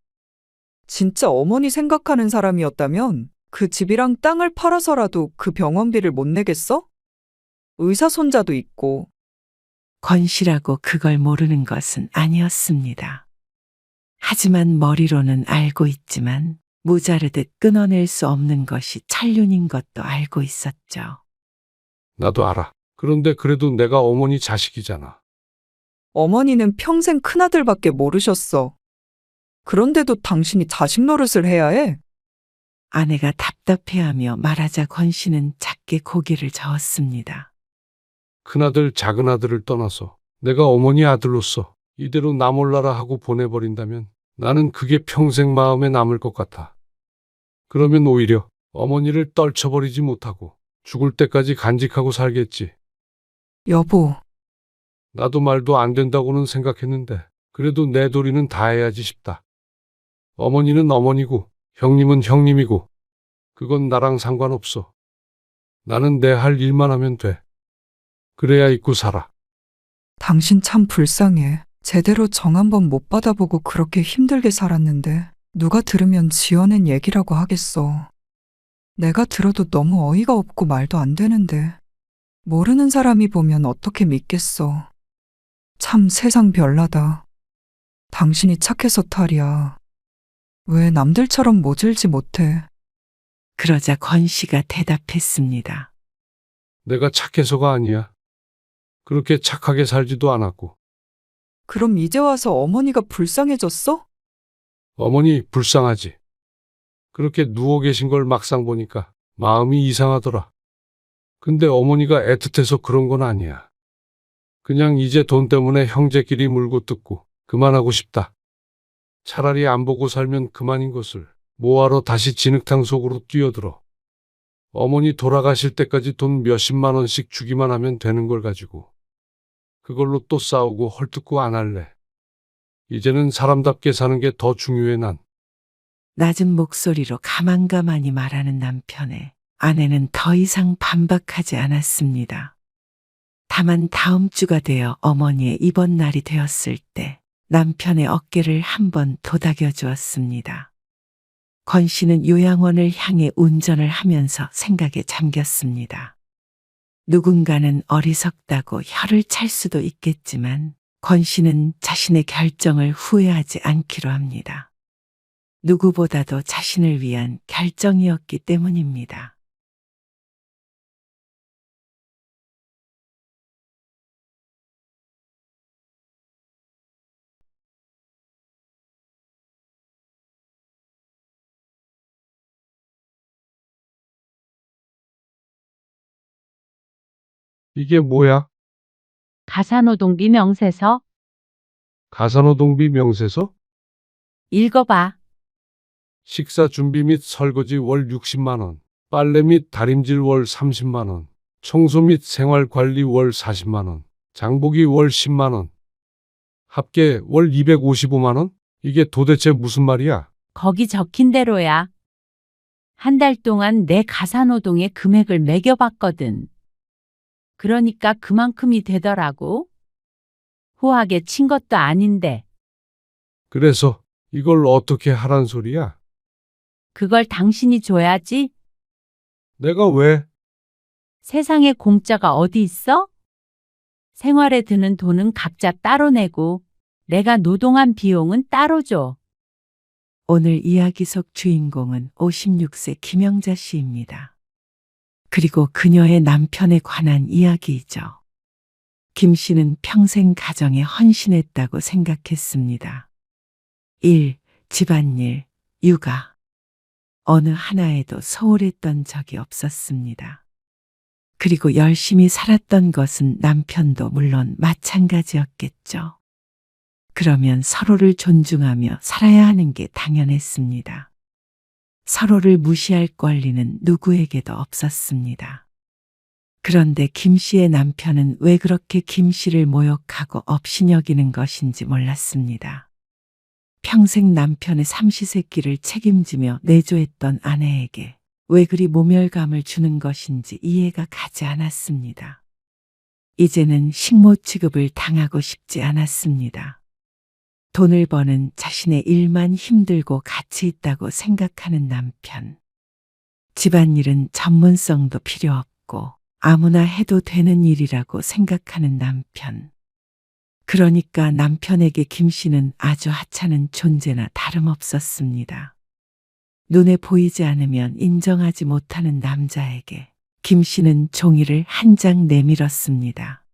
진짜 어머니 생각하는 사람이었다면 그 집이랑 땅을 팔아서라도 그 병원비를 못 내겠어? 의사 손자도 있고. 권 씨라고 그걸 모르는 것은 아니었습니다. 하지만 머리로는 알고 있지만 무자르듯 끊어낼 수 없는 것이 천륜인 것도 알고 있었죠. 나도 알아. 그런데 그래도 내가 어머니 자식이잖아. 어머니는 평생 큰아들밖에 모르셨어. 그런데도 당신이 자식 노릇을 해야 해? 아내가 답답해하며 말하자 권 씨는 작게 고개를 저었습니다. 큰아들, 작은아들을 떠나서 내가 어머니 아들로서 이대로 나 몰라라 하고 보내버린다면 나는 그게 평생 마음에 남을 것 같아. 그러면 오히려 어머니를 떨쳐버리지 못하고 죽을 때까지 간직하고 살겠지. 여보, 나도 말도 안 된다고는 생각했는데 그래도 내 도리는 다 해야지 싶다. 어머니는 어머니고 형님은 형님이고 그건 나랑 상관없어. 나는 내 할 일만 하면 돼. 그래야 잊고 살아. 당신 참 불쌍해. 제대로 정 한 번 못 받아보고 그렇게 힘들게 살았는데 누가 들으면 지어낸 얘기라고 하겠어. 내가 들어도 너무 어이가 없고 말도 안 되는데 모르는 사람이 보면 어떻게 믿겠어. 참 세상 별나다. 당신이 착해서 탈이야. 왜 남들처럼 모질지 못해. 그러자 권 씨가 대답했습니다. 내가 착해서가 아니야. 그렇게 착하게 살지도 않았고. 그럼 이제 와서 어머니가 불쌍해졌어? 어머니 불쌍하지. 그렇게 누워 계신 걸 막상 보니까 마음이 이상하더라. 근데 어머니가 애틋해서 그런 건 아니야. 그냥 이제 돈 때문에 형제끼리 물고 뜯고 그만하고 싶다. 차라리 안 보고 살면 그만인 것을 뭐하러 다시 진흙탕 속으로 뛰어들어. 어머니 돌아가실 때까지 돈 몇십만 원씩 주기만 하면 되는 걸 가지고 그걸로 또 싸우고 헐뜯고 안 할래. 이제는 사람답게 사는 게 더 중요해 난. 낮은 목소리로 가만가만히 말하는 남편에 아내는 더 이상 반박하지 않았습니다. 다만 다음 주가 되어 어머니의 입원 날이 되었을 때 남편의 어깨를 한번 도닥여 주었습니다. 권 씨는 요양원을 향해 운전을 하면서 생각에 잠겼습니다. 누군가는 어리석다고 혀를 찰 수도 있겠지만 권 씨는 자신의 결정을 후회하지 않기로 합니다. 누구보다도 자신을 위한 결정이었기 때문입니다. 이게 뭐야? 가사노동비 명세서 가사노동비 명세서? 읽어봐. 식사 준비 및 설거지 월 60만 원, 빨래 및 다림질 월 30만 원, 청소 및 생활 관리 월 40만 원, 장보기 월 10만 원. 합계 월 255만 원? 이게 도대체 무슨 말이야? 거기 적힌 대로야. 한 달 동안 내 가사노동의 금액을 매겨봤거든. 그러니까 그만큼이 되더라고. 후하게 친 것도 아닌데 그래서 이걸 어떻게 하란 소리야? 그걸 당신이 줘야지. 내가 왜? 세상에 공짜가 어디 있어? 생활에 드는 돈은 각자 따로 내고 내가 노동한 비용은 따로 줘. 오늘 이야기 속 주인공은 56세 김영자 씨입니다. 그리고 그녀의 남편에 관한 이야기이죠. 김 씨는 평생 가정에 헌신했다고 생각했습니다. 일, 집안일, 육아. 어느 하나에도 소홀했던 적이 없었습니다. 그리고 열심히 살았던 것은 남편도 물론 마찬가지였겠죠. 그러면 서로를 존중하며 살아야 하는 게 당연했습니다. 서로를 무시할 권리는 누구에게도 없었습니다. 그런데 김 씨의 남편은 왜 그렇게 김 씨를 모욕하고 업신여기는 것인지 몰랐습니다. 평생 남편의 삼시세끼를 책임지며 내조했던 아내에게 왜 그리 모멸감을 주는 것인지 이해가 가지 않았습니다. 이제는 식모 취급을 당하고 싶지 않았습니다. 돈을 버는 자신의 일만 힘들고 가치 있다고 생각하는 남편. 집안일은 전문성도 필요 없고 아무나 해도 되는 일이라고 생각하는 남편. 그러니까 남편에게 김 씨는 아주 하찮은 존재나 다름없었습니다. 눈에 보이지 않으면 인정하지 못하는 남자에게 김 씨는 종이를 한 장 내밀었습니다.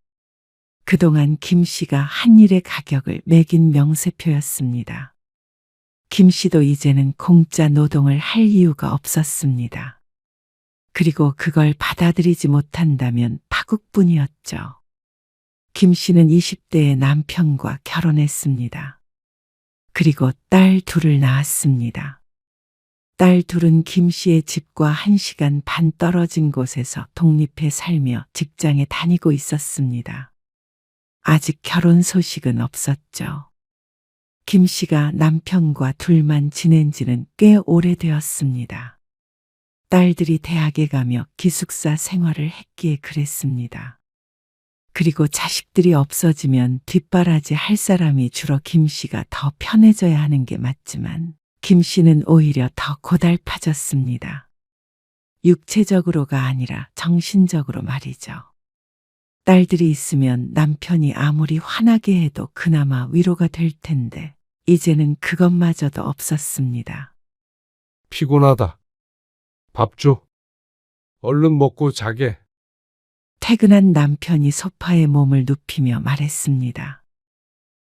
그동안 김 씨가 한 일의 가격을 매긴 명세표였습니다. 김 씨도 이제는 공짜 노동을 할 이유가 없었습니다. 그리고 그걸 받아들이지 못한다면 파국뿐이었죠. 김 씨는 20대에 남편과 결혼했습니다. 그리고 딸 둘을 낳았습니다. 딸 둘은 김 씨의 집과 1시간 반 떨어진 곳에서 독립해 살며 직장에 다니고 있었습니다. 아직 결혼 소식은 없었죠. 김 씨가 남편과 둘만 지낸 지는 꽤 오래되었습니다. 딸들이 대학에 가며 기숙사 생활을 했기에 그랬습니다. 그리고 자식들이 없어지면 뒷바라지 할 사람이 줄어 김 씨가 더 편해져야 하는 게 맞지만 김 씨는 오히려 더 고달파졌습니다. 육체적으로가 아니라 정신적으로 말이죠. 딸들이 있으면 남편이 아무리 화나게 해도 그나마 위로가 될 텐데 이제는 그것마저도 없었습니다. 피곤하다. 밥 줘. 얼른 먹고 자게. 퇴근한 남편이 소파에 몸을 눕히며 말했습니다.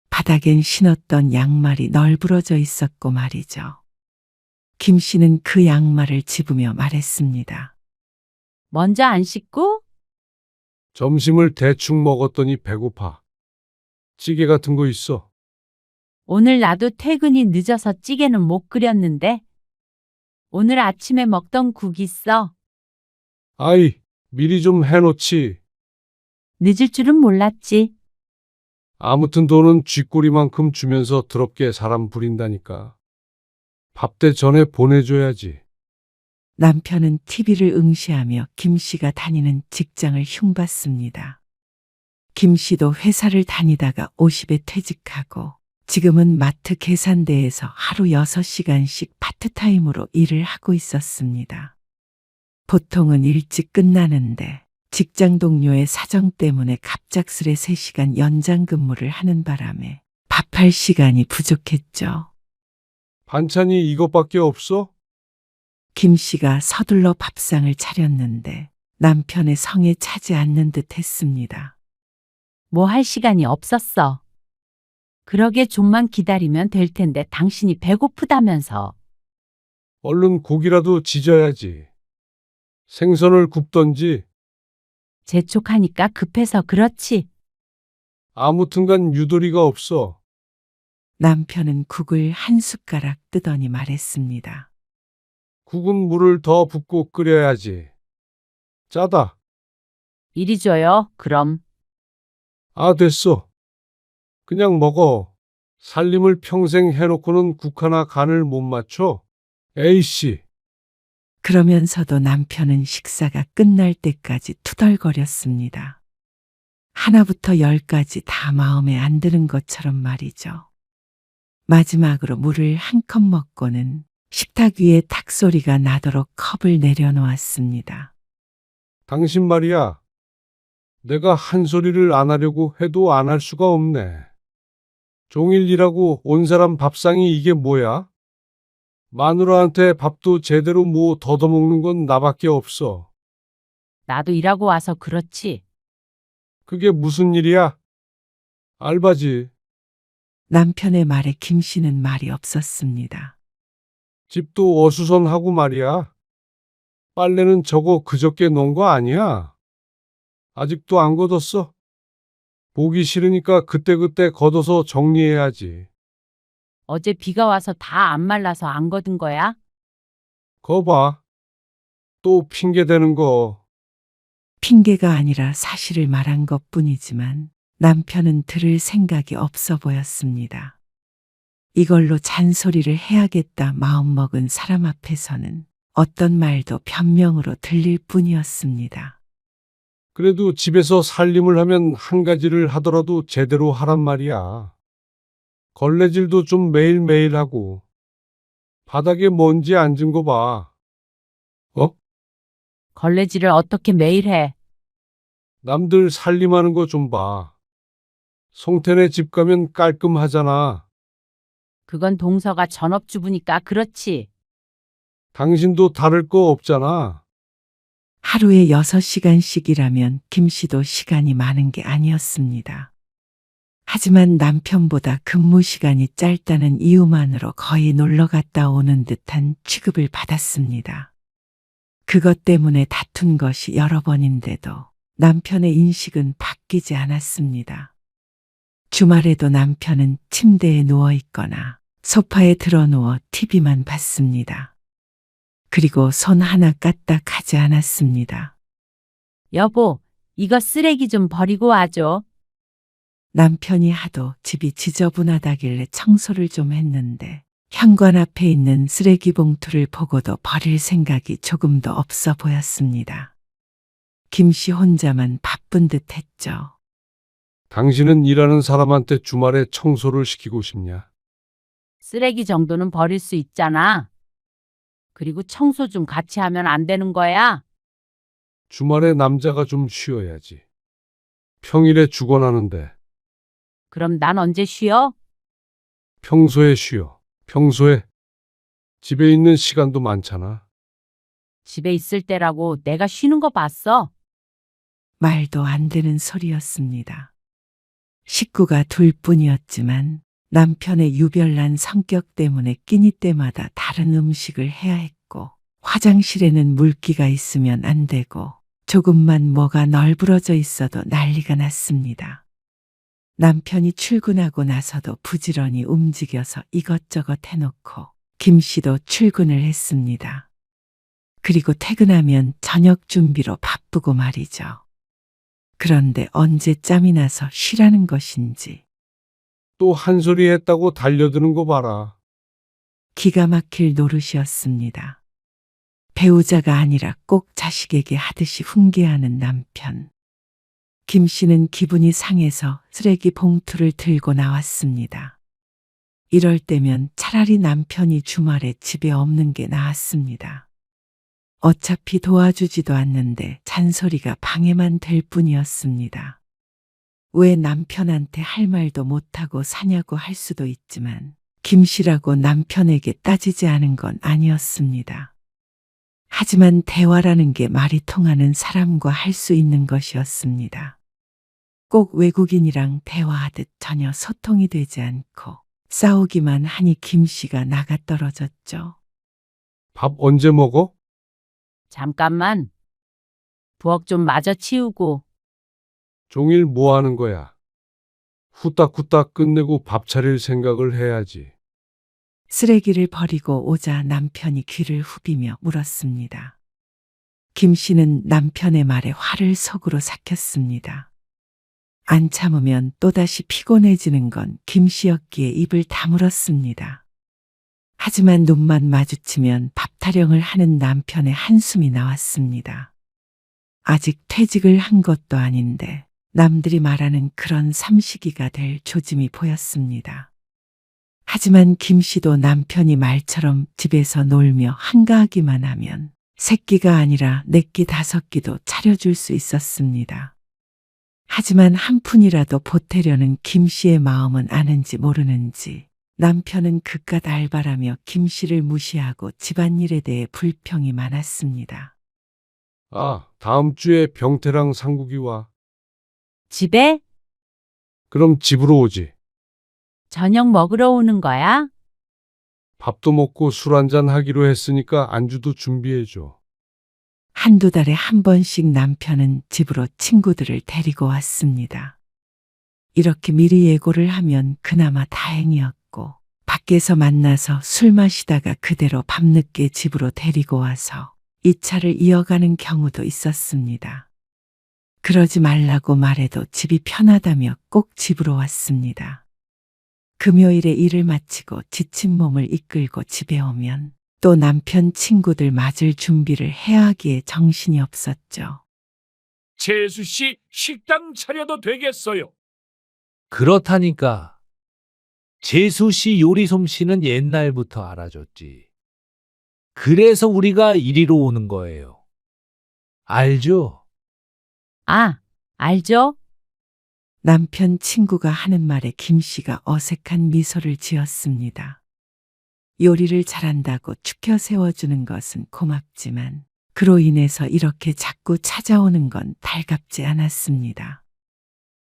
바닥엔 신었던 양말이 널브러져 있었고 말이죠. 김 씨는 그 양말을 집으며 말했습니다. 먼저 안 씻고? 점심을 대충 먹었더니 배고파. 찌개 같은 거 있어. 오늘 나도 퇴근이 늦어서 찌개는 못 끓였는데 오늘 아침에 먹던 국 있어. 아이, 미리 좀 해놓지. 늦을 줄은 몰랐지. 아무튼 돈은 쥐꼬리만큼 주면서 더럽게 사람 부린다니까. 밥 때 전에 보내줘야지. 남편은 TV를 응시하며 김 씨가 다니는 직장을 흉봤습니다. 김 씨도 회사를 다니다가 50에 퇴직하고 지금은 마트 계산대에서 하루 6시간씩 파트타임으로 일을 하고 있었습니다. 보통은 일찍 끝나는데 직장 동료의 사정 때문에 갑작스레 3시간 연장 근무를 하는 바람에 밥할 시간이 부족했죠. 반찬이 이것밖에 없어? 김 씨가 서둘러 밥상을 차렸는데 남편의 성에 차지 않는 듯 했습니다. 뭐 할 시간이 없었어. 그러게 좀만 기다리면 될 텐데 당신이 배고프다면서. 얼른 고기라도 지져야지. 생선을 굽던지. 재촉하니까 급해서 그렇지. 아무튼간 유도리가 없어. 남편은 국을 한 숟가락 뜨더니 말했습니다. 국은 물을 더 붓고 끓여야지. 짜다. 이리 줘요, 그럼. 아, 됐어. 그냥 먹어. 살림을 평생 해놓고는 국 하나 간을 못 맞춰. 에이씨. 그러면서도 남편은 식사가 끝날 때까지 투덜거렸습니다. 하나부터 열까지 다 마음에 안 드는 것처럼 말이죠. 마지막으로 물을 한 컵 먹고는 식탁 위에 탁 소리가 나도록 컵을 내려놓았습니다. 당신 말이야. 내가 한 소리를 안 하려고 해도 안 할 수가 없네. 종일 일하고 온 사람 밥상이 이게 뭐야? 마누라한테 밥도 제대로 못 얻어먹는 건 나밖에 없어. 나도 일하고 와서 그렇지. 그게 무슨 일이야? 알바지. 남편의 말에 김 씨는 말이 없었습니다. 집도 어수선하고 말이야. 빨래는 저거 그저께 놓은 거 아니야? 아직도 안 걷었어? 보기 싫으니까 그때그때 걷어서 정리해야지. 어제 비가 와서 다 안 말라서 안 거둔 거야? 거 봐. 또 핑계 대는 거. 핑계가 아니라 사실을 말한 것 뿐이지만 남편은 들을 생각이 없어 보였습니다. 이걸로 잔소리를 해야겠다 마음먹은 사람 앞에서는 어떤 말도 변명으로 들릴 뿐이었습니다. 그래도 집에서 살림을 하면 한 가지를 하더라도 제대로 하란 말이야. 걸레질도 좀 매일매일 하고. 바닥에 먼지 앉은 거 봐. 어? 걸레질을 어떻게 매일 해? 남들 살림하는 거 좀 봐. 송태네 집 가면 깔끔하잖아. 그건 동서가 전업주부니까 그렇지. 당신도 다를 거 없잖아. 하루에 6시간씩이라면 김 씨도 시간이 많은 게 아니었습니다. 하지만 남편보다 근무 시간이 짧다는 이유만으로 거의 놀러 갔다 오는 듯한 취급을 받았습니다. 그것 때문에 다툰 것이 여러 번인데도 남편의 인식은 바뀌지 않았습니다. 주말에도 남편은 침대에 누워 있거나 소파에 드러누워 TV만 봤습니다. 그리고 손 하나 까딱 하지 않았습니다. 여보, 이거 쓰레기 좀 버리고 와줘. 남편이 하도 집이 지저분하다길래 청소를 좀 했는데 현관 앞에 있는 쓰레기 봉투를 보고도 버릴 생각이 조금도 없어 보였습니다. 김 씨 혼자만 바쁜 듯 했죠. 당신은 일하는 사람한테 주말에 청소를 시키고 싶냐? 쓰레기 정도는 버릴 수 있잖아. 그리고 청소 좀 같이 하면 안 되는 거야? 주말에 남자가 좀 쉬어야지. 평일에 죽어나는데 그럼 난 언제 쉬어? 평소에 쉬어. 평소에 집에 있는 시간도 많잖아. 집에 있을 때라고 내가 쉬는 거 봤어. 말도 안 되는 소리였습니다. 식구가 둘 뿐이었지만 남편의 유별난 성격 때문에 끼니 때마다 다른 음식을 해야 했고 화장실에는 물기가 있으면 안 되고 조금만 뭐가 널브러져 있어도 난리가 났습니다. 남편이 출근하고 나서도 부지런히 움직여서 이것저것 해놓고 김 씨도 출근을 했습니다. 그리고 퇴근하면 저녁 준비로 바쁘고 말이죠. 그런데 언제 짬이 나서 쉬라는 것인지 또 한 소리 했다고 달려드는 거 봐라. 기가 막힐 노릇이었습니다. 배우자가 아니라 꼭 자식에게 하듯이 훈계하는 남편. 김 씨는 기분이 상해서 쓰레기 봉투를 들고 나왔습니다. 이럴 때면 차라리 남편이 주말에 집에 없는 게 나았습니다. 어차피 도와주지도 않는데 잔소리가 방해만 될 뿐이었습니다. 왜 남편한테 할 말도 못하고 사냐고 할 수도 있지만 김 씨라고 남편에게 따지지 않은 건 아니었습니다. 하지만 대화라는 게 말이 통하는 사람과 할 수 있는 것이었습니다. 꼭 외국인이랑 대화하듯 전혀 소통이 되지 않고 싸우기만 하니 김 씨가 나가 떨어졌죠. 밥 언제 먹어? 잠깐만. 부엌 좀 마저 치우고. 종일 뭐 하는 거야? 후딱후딱 끝내고 밥 차릴 생각을 해야지. 쓰레기를 버리고 오자 남편이 귀를 후비며 물었습니다. 김 씨는 남편의 말에 화를 속으로 삭혔습니다. 안 참으면 또다시 피곤해지는 건 김 씨였기에 입을 다물었습니다. 하지만 눈만 마주치면 밥 타령을 하는 남편의 한숨이 나왔습니다. 아직 퇴직을 한 것도 아닌데 남들이 말하는 그런 삼식이가 될 조짐이 보였습니다. 하지만 김 씨도 남편이 말처럼 집에서 놀며 한가하기만 하면 새끼가 아니라 네끼 다섯끼도 차려줄 수 있었습니다. 하지만 한 푼이라도 보태려는 김 씨의 마음은 아는지 모르는지 남편은 그깟 알바라며 김 씨를 무시하고 집안일에 대해 불평이 많았습니다. 아, 다음 주에 병태랑 상국이 와. 집에 그럼 집으로 오지. 저녁 먹으러 오는 거야? 밥도 먹고 술 한잔 하기로 했으니까 안주도 준비해줘. 한두 달에 한 번씩 남편은 집으로 친구들을 데리고 왔습니다. 이렇게 미리 예고를 하면 그나마 다행이었고, 밖에서 만나서 술 마시다가 그대로 밤늦게 집으로 데리고 와서 이 차를 이어가는 경우도 있었습니다. 그러지 말라고 말해도 집이 편하다며 꼭 집으로 왔습니다. 금요일에 일을 마치고 지친 몸을 이끌고 집에 오면 또 남편 친구들 맞을 준비를 해야 하기에 정신이 없었죠. 재수 씨 식당 차려도 되겠어요. 그렇다니까. 재수 씨 요리 솜씨는 옛날부터 알아줬지. 그래서 우리가 이리로 오는 거예요. 알죠? 아, 알죠? 남편 친구가 하는 말에 김 씨가 어색한 미소를 지었습니다. 요리를 잘한다고 추켜 세워주는 것은 고맙지만 그로 인해서 이렇게 자꾸 찾아오는 건 달갑지 않았습니다.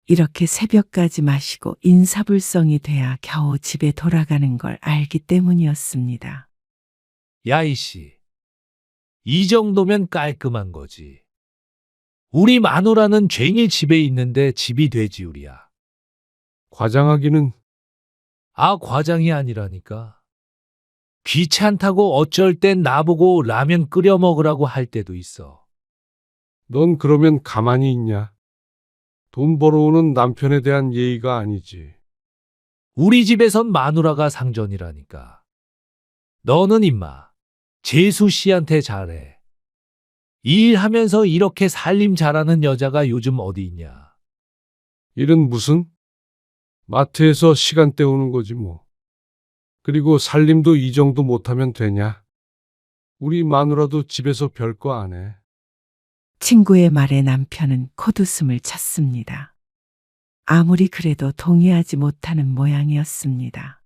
이렇게 새벽까지 마시고 인사불성이 돼야 겨우 집에 돌아가는 걸 알기 때문이었습니다. 야, 이씨. 이 정도면 깔끔한 거지. 우리 마누라는 쟁일 집에 있는데 집이 돼지우리야. 과장하기는 아, 과장이 아니라니까. 귀찮다고 어쩔 땐 나보고 라면 끓여 먹으라고 할 때도 있어. 넌 그러면 가만히 있냐? 돈 벌어오는 남편에 대한 예의가 아니지. 우리 집에선 마누라가 상전이라니까. 너는 임마, 재수 씨한테 잘해. 일하면서 이렇게 살림 잘하는 여자가 요즘 어디 있냐? 일은 무슨? 마트에서 시간 때우는 거지 뭐. 그리고 살림도 이 정도 못하면 되냐? 우리 마누라도 집에서 별거 안 해. 친구의 말에 남편은 콧웃음을 쳤습니다. 아무리 그래도 동의하지 못하는 모양이었습니다.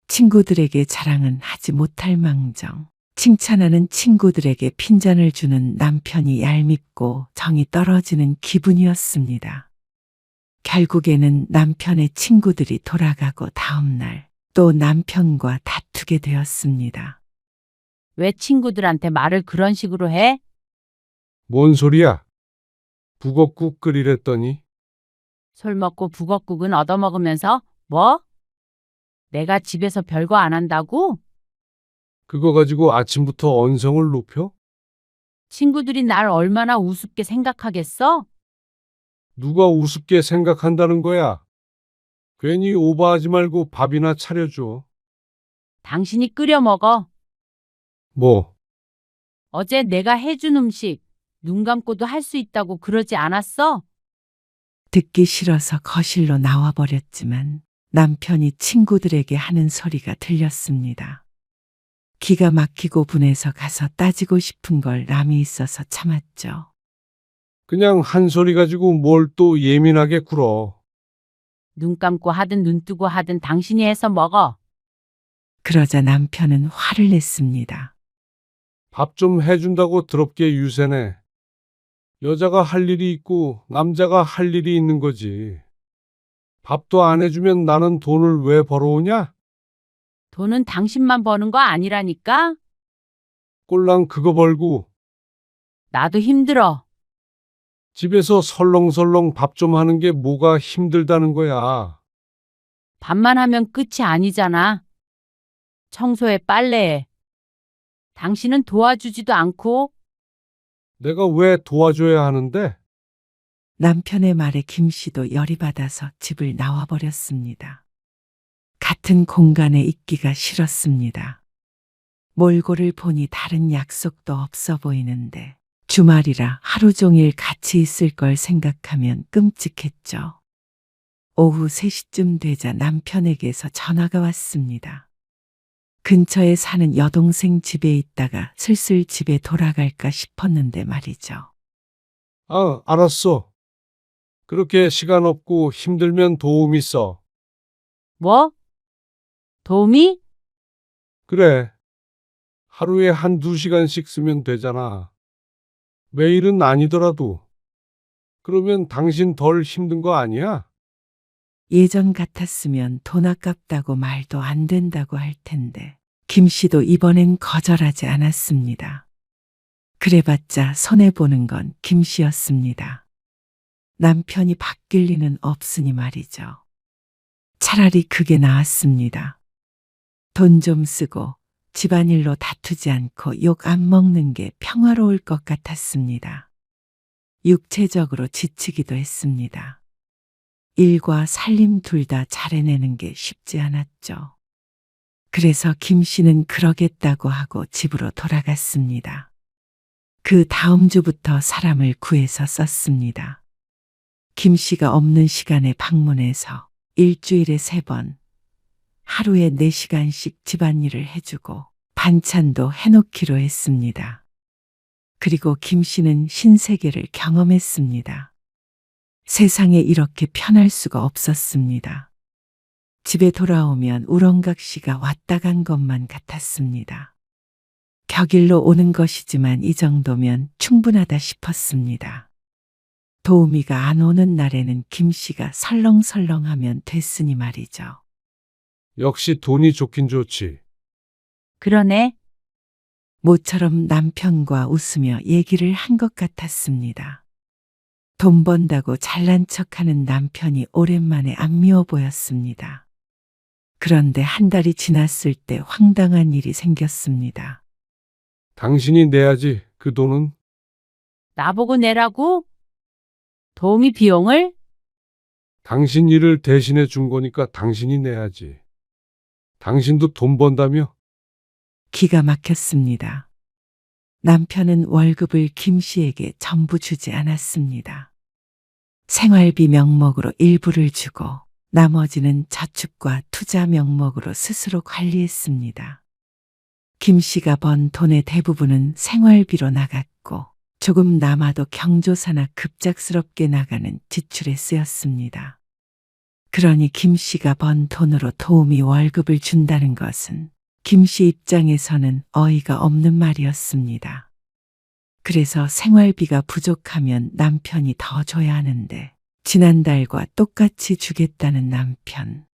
친구들에게 자랑은 하지 못할 망정, 칭찬하는 친구들에게 핀잔을 주는 남편이 얄밉고 정이 떨어지는 기분이었습니다. 결국에는 남편의 친구들이 돌아가고 다음 날 또 남편과 다투게 되었습니다. 왜 친구들한테 말을 그런 식으로 해? 뭔 소리야? 북엇국 끓이랬더니 술 먹고 북엇국은 얻어먹으면서 뭐? 내가 집에서 별거 안 한다고? 그거 가지고 아침부터 언성을 높여? 친구들이 날 얼마나 우습게 생각하겠어? 누가 우습게 생각한다는 거야? 괜히 오버하지 말고 밥이나 차려줘. 당신이 끓여 먹어. 뭐? 어제 내가 해준 음식 눈 감고도 할 수 있다고 그러지 않았어? 듣기 싫어서 거실로 나와버렸지만 남편이 친구들에게 하는 소리가 들렸습니다. 기가 막히고 분해서 가서 따지고 싶은 걸 남이 있어서 참았죠. 그냥 한 소리 가지고 뭘 또 예민하게 굴어. 눈 감고 하든 눈 뜨고 하든 당신이 해서 먹어. 그러자 남편은 화를 냈습니다. 밥 좀 해준다고 더럽게 유세네. 여자가 할 일이 있고 남자가 할 일이 있는 거지. 밥도 안 해주면 나는 돈을 왜 벌어오냐? 돈은 당신만 버는 거 아니라니까? 꼴랑 그거 벌고 나도 힘들어. 집에서 설렁설렁 밥 좀 하는 게 뭐가 힘들다는 거야. 밥만 하면 끝이 아니잖아. 청소에 빨래에. 당신은 도와주지도 않고 내가 왜 도와줘야 하는데? 남편의 말에 김 씨도 열이 받아서 집을 나와버렸습니다. 같은 공간에 있기가 싫었습니다. 몰골을 보니 다른 약속도 없어 보이는데 주말이라 하루 종일 같이 있을 걸 생각하면 끔찍했죠. 오후 3시쯤 되자 남편에게서 전화가 왔습니다. 근처에 사는 여동생 집에 있다가 슬슬 집에 돌아갈까 싶었는데 말이죠. 아, 알았어. 그렇게 시간 없고 힘들면 도움 있어. 뭐? 도우미? 그래. 하루에 1~2시간씩 쓰면 되잖아. 매일은 아니더라도. 그러면 당신 덜 힘든 거 아니야? 예전 같았으면 돈 아깝다고 말도 안 된다고 할 텐데 김 씨도 이번엔 거절하지 않았습니다. 그래봤자 손해보는 건 김 씨였습니다. 남편이 바뀔 리는 없으니 말이죠. 차라리 그게 나았습니다. 돈 좀 쓰고 집안일로 다투지 않고 욕 안 먹는 게 평화로울 것 같았습니다. 육체적으로 지치기도 했습니다. 일과 살림 둘 다 잘해내는 게 쉽지 않았죠. 그래서 김 씨는 그러겠다고 하고 집으로 돌아갔습니다. 그 다음 주부터 사람을 구해서 썼습니다. 김 씨가 없는 시간에 방문해서 일주일에 3번, 하루에 4시간씩 집안일을 해주고 반찬도 해놓기로 했습니다. 그리고 김 씨는 신세계를 경험했습니다. 세상에 이렇게 편할 수가 없었습니다. 집에 돌아오면 우렁각시가 왔다 간 것만 같았습니다. 격일로 오는 것이지만 이 정도면 충분하다 싶었습니다. 도우미가 안 오는 날에는 김 씨가 설렁설렁하면 됐으니 말이죠. 역시 돈이 좋긴 좋지. 그러네. 모처럼 남편과 웃으며 얘기를 한 것 같았습니다. 돈 번다고 잘난 척하는 남편이 오랜만에 안 미워 보였습니다. 그런데 한 달이 지났을 때 황당한 일이 생겼습니다. 당신이 내야지, 그 돈은. 나보고 내라고? 도우미 비용을? 당신 일을 대신해 준 거니까 당신이 내야지. 당신도 돈 번다며? 기가 막혔습니다. 남편은 월급을 김 씨에게 전부 주지 않았습니다. 생활비 명목으로 일부를 주고 나머지는 저축과 투자 명목으로 스스로 관리했습니다. 김 씨가 번 돈의 대부분은 생활비로 나갔고 조금 남아도 경조사나 급작스럽게 나가는 지출에 쓰였습니다. 그러니 김 씨가 번 돈으로 도우미 월급을 준다는 것은 김 씨 입장에서는 어이가 없는 말이었습니다. 그래서 생활비가 부족하면 남편이 더 줘야 하는데 지난달과 똑같이 주겠다는 남편.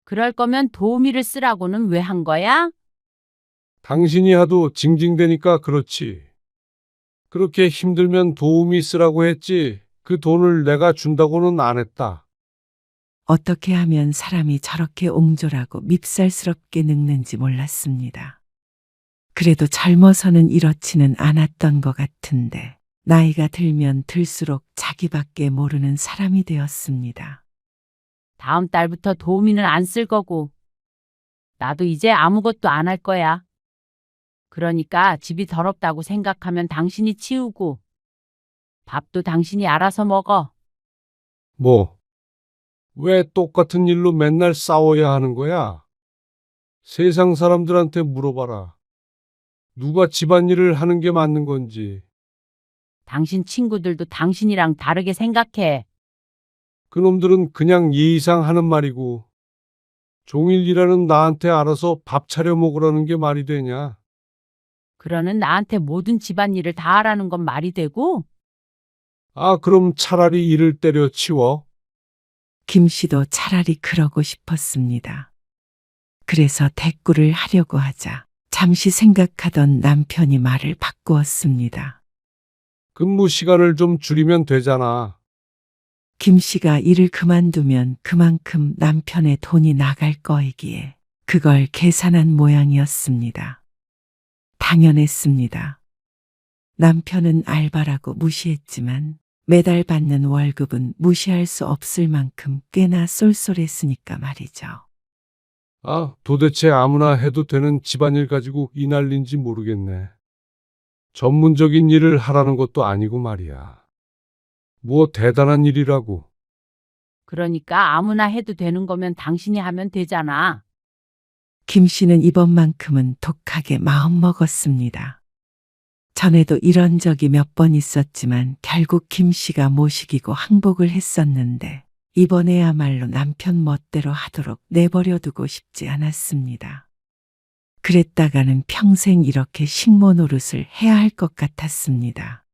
그럴 거면 도우미를 쓰라고는 왜 한 거야? 당신이 하도 징징대니까 그렇지. 그렇게 힘들면 도움이 쓰라고 했지. 그 돈을 내가 준다고는 안 했다. 어떻게 하면 사람이 저렇게 옹졸하고 밉살스럽게 늙는지 몰랐습니다. 그래도 젊어서는 이렇지는 않았던 것 같은데 나이가 들면 들수록 자기밖에 모르는 사람이 되었습니다. 다음 달부터 도우미는 안 쓸 거고 나도 이제 아무것도 안 할 거야. 그러니까 집이 더럽다고 생각하면 당신이 치우고 밥도 당신이 알아서 먹어. 뭐? 왜 똑같은 일로 맨날 싸워야 하는 거야? 세상 사람들한테 물어봐라. 누가 집안일을 하는 게 맞는 건지. 당신 친구들도 당신이랑 다르게 생각해. 그놈들은 그냥 예의상 하는 말이고 종일 일하는 나한테 알아서 밥 차려 먹으라는 게 말이 되냐? 그러는 나한테 모든 집안일을 다 하라는 건 말이 되고? 아, 그럼 차라리 일을 때려치워. 김 씨도 차라리 그러고 싶었습니다. 그래서 대꾸를 하려고 하자 잠시 생각하던 남편이 말을 바꾸었습니다. 근무 시간을 좀 줄이면 되잖아. 김 씨가 일을 그만두면 그만큼 남편의 돈이 나갈 거이기에 그걸 계산한 모양이었습니다. 당연했습니다. 남편은 알바라고 무시했지만 매달 받는 월급은 무시할 수 없을 만큼 꽤나 쏠쏠했으니까 말이죠. 아, 도대체 아무나 해도 되는 집안일 가지고 이 난리인지 모르겠네. 전문적인 일을 하라는 것도 아니고 말이야. 뭐 대단한 일이라고. 그러니까 아무나 해도 되는 거면 당신이 하면 되잖아. 김 씨는 이번만큼은 독하게 마음먹었습니다. 전에도 이런 적이 몇 번 있었지만 결국 김 씨가 모시기고 항복을 했었는데 이번에야말로 남편 멋대로 하도록 내버려두고 싶지 않았습니다. 그랬다가는 평생 이렇게 식모 노릇을 해야 할 것 같았습니다.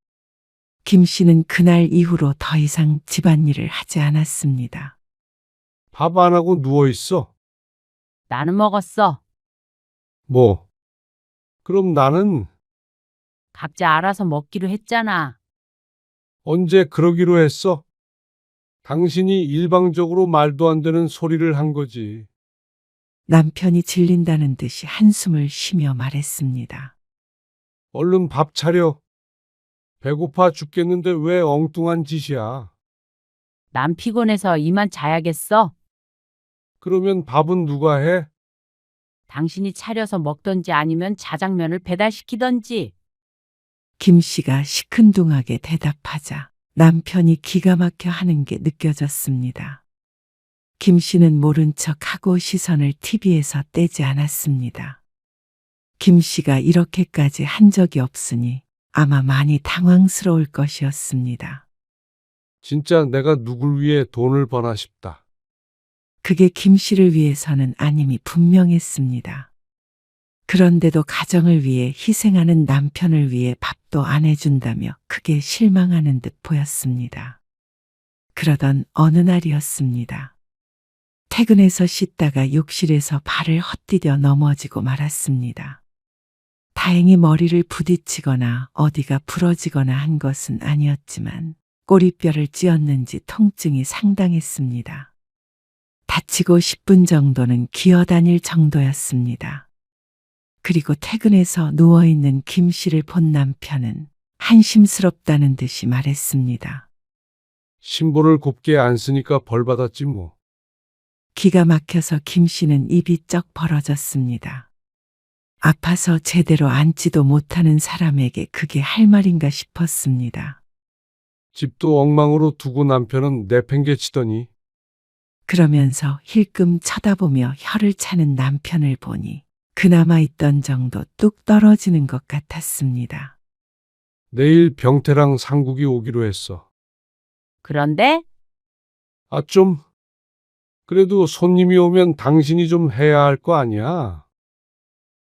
김 씨는 그날 이후로 더 이상 집안일을 하지 않았습니다. 밥 안 하고 누워 있어. 나는 먹었어. 뭐? 그럼 나는 각자 알아서 먹기로 했잖아. 언제 그러기로 했어? 당신이 일방적으로 말도 안 되는 소리를 한 거지. 남편이 질린다는 듯이 한숨을 쉬며 말했습니다. 얼른 밥 차려. 배고파 죽겠는데 왜 엉뚱한 짓이야. 난 피곤해서 이만 자야겠어. 그러면 밥은 누가 해? 당신이 차려서 먹던지 아니면 자장면을 배달시키던지. 김 씨가 시큰둥하게 대답하자 남편이 기가 막혀 하는 게 느껴졌습니다. 김 씨는 모른 척하고 시선을 TV에서 떼지 않았습니다. 김 씨가 이렇게까지 한 적이 없으니 아마 많이 당황스러울 것이었습니다. 진짜 내가 누굴 위해 돈을 버나 싶다. 그게 김 씨를 위해서는 아님이 분명했습니다. 그런데도 가정을 위해 희생하는 남편을 위해 밥도 안 해준다며 크게 실망하는 듯 보였습니다. 그러던 어느 날이었습니다. 퇴근해서 씻다가 욕실에서 발을 헛디뎌 넘어지고 말았습니다. 다행히 머리를 부딪히거나 어디가 부러지거나 한 것은 아니었지만 꼬리뼈를 찧었는지 통증이 상당했습니다. 다치고 10분 정도는 기어다닐 정도였습니다. 그리고 퇴근해서 누워있는 김 씨를 본 남편은 한심스럽다는 듯이 말했습니다. 신보를 곱게 안 쓰니까 벌 받았지 뭐. 기가 막혀서 김 씨는 입이 쩍 벌어졌습니다. 아파서 제대로 앉지도 못하는 사람에게 그게 할 말인가 싶었습니다. 집도 엉망으로 두고 남편은 내팽개치더니 그러면서 힐끔 쳐다보며 혀를 차는 남편을 보니 그나마 있던 정도 뚝 떨어지는 것 같았습니다. 내일 병태랑 상국이 오기로 했어. 그런데 아, 좀. 그래도 손님이 오면 당신이 좀 해야 할 거 아니야.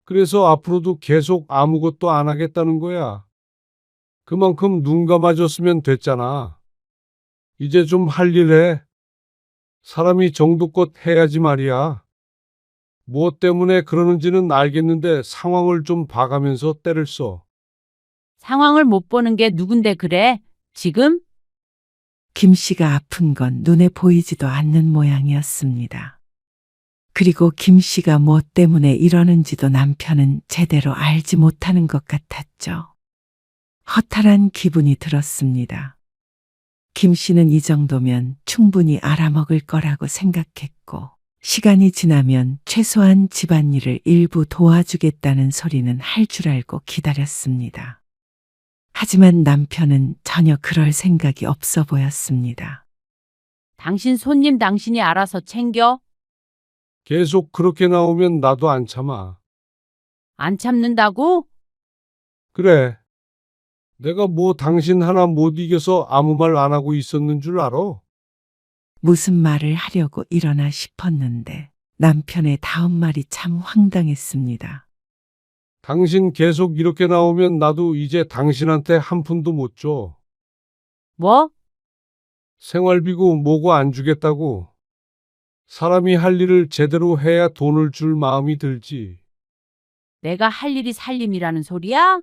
그래서 앞으로도 계속 아무것도 안 하겠다는 거야. 그만큼 눈 감아줬으면 됐잖아. 이제 좀 할 일 해. 사람이 정도껏 해야지 말이야. 뭐 때문에 그러는지는 알겠는데 상황을 좀 봐가면서 때를 써. 상황을 못 보는 게 누군데 그래? 지금? 김 씨가 아픈 건 눈에 보이지도 않는 모양이었습니다. 그리고 김 씨가 무엇 때문에 이러는지도 남편은 제대로 알지 못하는 것 같았죠. 허탈한 기분이 들었습니다. 김 씨는 이 정도면 충분히 알아먹을 거라고 생각했고, 시간이 지나면 최소한 집안일을 일부 도와주겠다는 소리는 할 줄 알고 기다렸습니다. 하지만 남편은 전혀 그럴 생각이 없어 보였습니다. 당신 손님 당신이 알아서 챙겨? 계속 그렇게 나오면 나도 안 참아. 안 참는다고? 그래. 내가 뭐 당신 하나 못 이겨서 아무 말 안 하고 있었는 줄 알아? 무슨 말을 하려고 일어나 싶었는데 남편의 다음 말이 참 황당했습니다. 당신 계속 이렇게 나오면 나도 이제 당신한테 한 푼도 못 줘. 뭐? 생활비고 뭐고 안 주겠다고. 사람이 할 일을 제대로 해야 돈을 줄 마음이 들지. 내가 할 일이 살림이라는 소리야?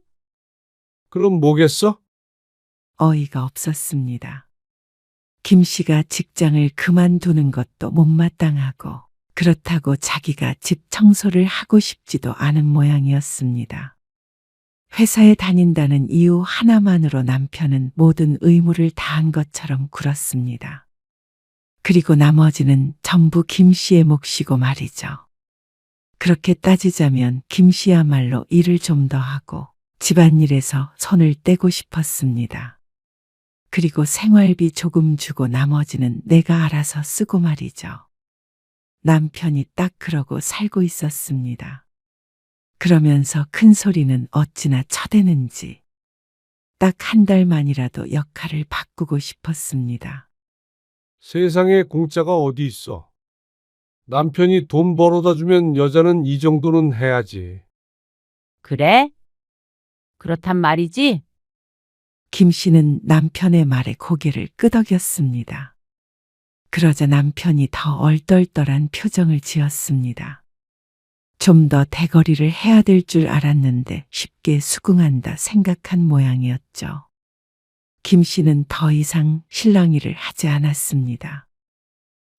그럼 뭐겠어? 어이가 없었습니다. 김 씨가 직장을 그만두는 것도 못마땅하고 그렇다고 자기가 집 청소를 하고 싶지도 않은 모양이었습니다. 회사에 다닌다는 이유 하나만으로 남편은 모든 의무를 다한 것처럼 굴었습니다. 그리고 나머지는 전부 김 씨의 몫이고 말이죠. 그렇게 따지자면 김 씨야말로 일을 좀 더 하고 집안일에서 손을 떼고 싶었습니다. 그리고 생활비 조금 주고 나머지는 내가 알아서 쓰고 말이죠. 남편이 딱 그러고 살고 있었습니다. 그러면서 큰 소리는 어찌나 쳐대는지 딱 한 달만이라도 역할을 바꾸고 싶었습니다. 세상에 공짜가 어디 있어. 남편이 돈 벌어다 주면 여자는 이 정도는 해야지. 그래? 그렇단 말이지? 김 씨는 남편의 말에 고개를 끄덕였습니다. 그러자 남편이 더 얼떨떨한 표정을 지었습니다. 좀 더 대거리를 해야 될 줄 알았는데 쉽게 수긍한다 생각한 모양이었죠. 김 씨는 더 이상 실랑이를 하지 않았습니다.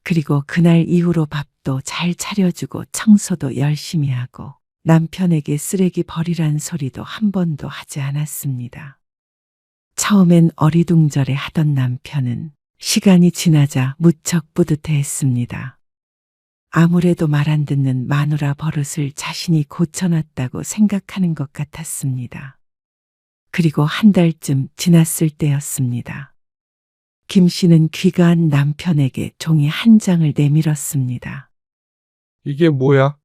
그리고 그날 이후로 밥도 잘 차려주고 청소도 열심히 하고 남편에게 쓰레기 버리란 소리도 한 번도 하지 않았습니다. 처음엔 어리둥절해 하던 남편은 시간이 지나자 무척 뿌듯해했습니다. 아무래도 말 안 듣는 마누라 버릇을 자신이 고쳐놨다고 생각하는 것 같았습니다. 그리고 한 달쯤 지났을 때였습니다. 김 씨는 귀가한 남편에게 종이 한 장을 내밀었습니다. 이게 뭐야?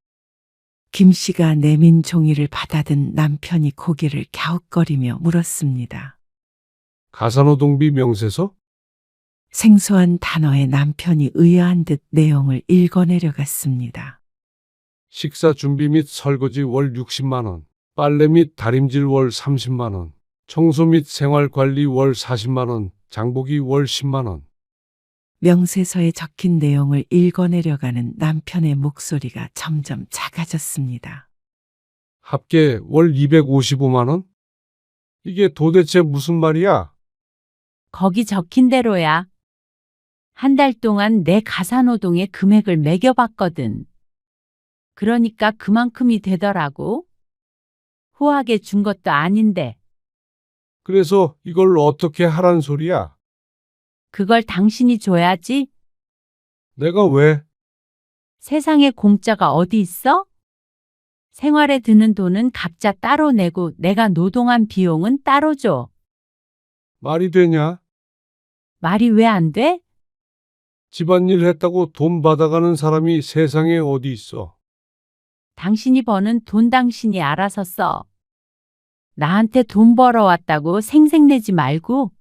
김 씨가 내민 종이를 받아든 남편이 고개를 갸웃거리며 물었습니다. 가사노동비 명세서? 생소한 단어에 남편이 의아한 듯 내용을 읽어내려갔습니다. 식사 준비 및 설거지 월 60만 원, 빨래 및 다림질 월 30만 원, 청소 및 생활관리 월 40만 원, 장보기 월 10만 원. 명세서에 적힌 내용을 읽어내려가는 남편의 목소리가 점점 작아졌습니다. 합계 월 255만 원? 이게 도대체 무슨 말이야? 거기 적힌 대로야. 한 달 동안 내 가사노동의 금액을 매겨봤거든. 그러니까 그만큼이 되더라고. 후하게 준 것도 아닌데. 그래서 이걸 어떻게 하란 소리야? 그걸 당신이 줘야지. 내가 왜? 세상에 공짜가 어디 있어? 생활에 드는 돈은 각자 따로 내고 내가 노동한 비용은 따로 줘. 말이 되냐? 말이 왜 안 돼? 집안일 했다고 돈 받아가는 사람이 세상에 어디 있어? 당신이 버는 돈 당신이 알아서 써. 나한테 돈 벌어왔다고 생색내지 말고.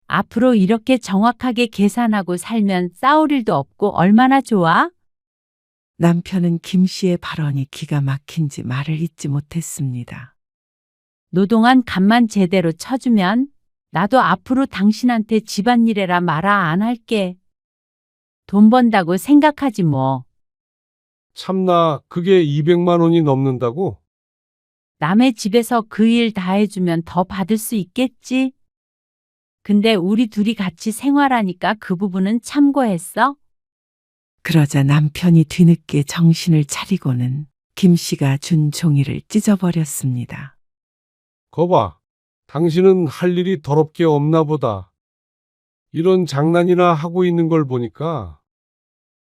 앞으로 이렇게 정확하게 계산하고 살면 싸울 일도 없고 얼마나 좋아? 남편은 김 씨의 발언이 기가 막힌지 말을 잇지 못했습니다. 노동한 값만 제대로 쳐주면 나도 앞으로 당신한테 집안일해라 마라 안 할게. 돈 번다고 생각하지 뭐. 참나, 그게 200만 원이 넘는다고? 남의 집에서 그 일 다 해주면 더 받을 수 있겠지? 근데 우리 둘이 같이 생활하니까 그 부분은 참고했어? 그러자 남편이 뒤늦게 정신을 차리고는 김 씨가 준 종이를 찢어버렸습니다. 거봐, 당신은 할 일이 더럽게 없나 보다. 이런 장난이나 하고 있는 걸 보니까.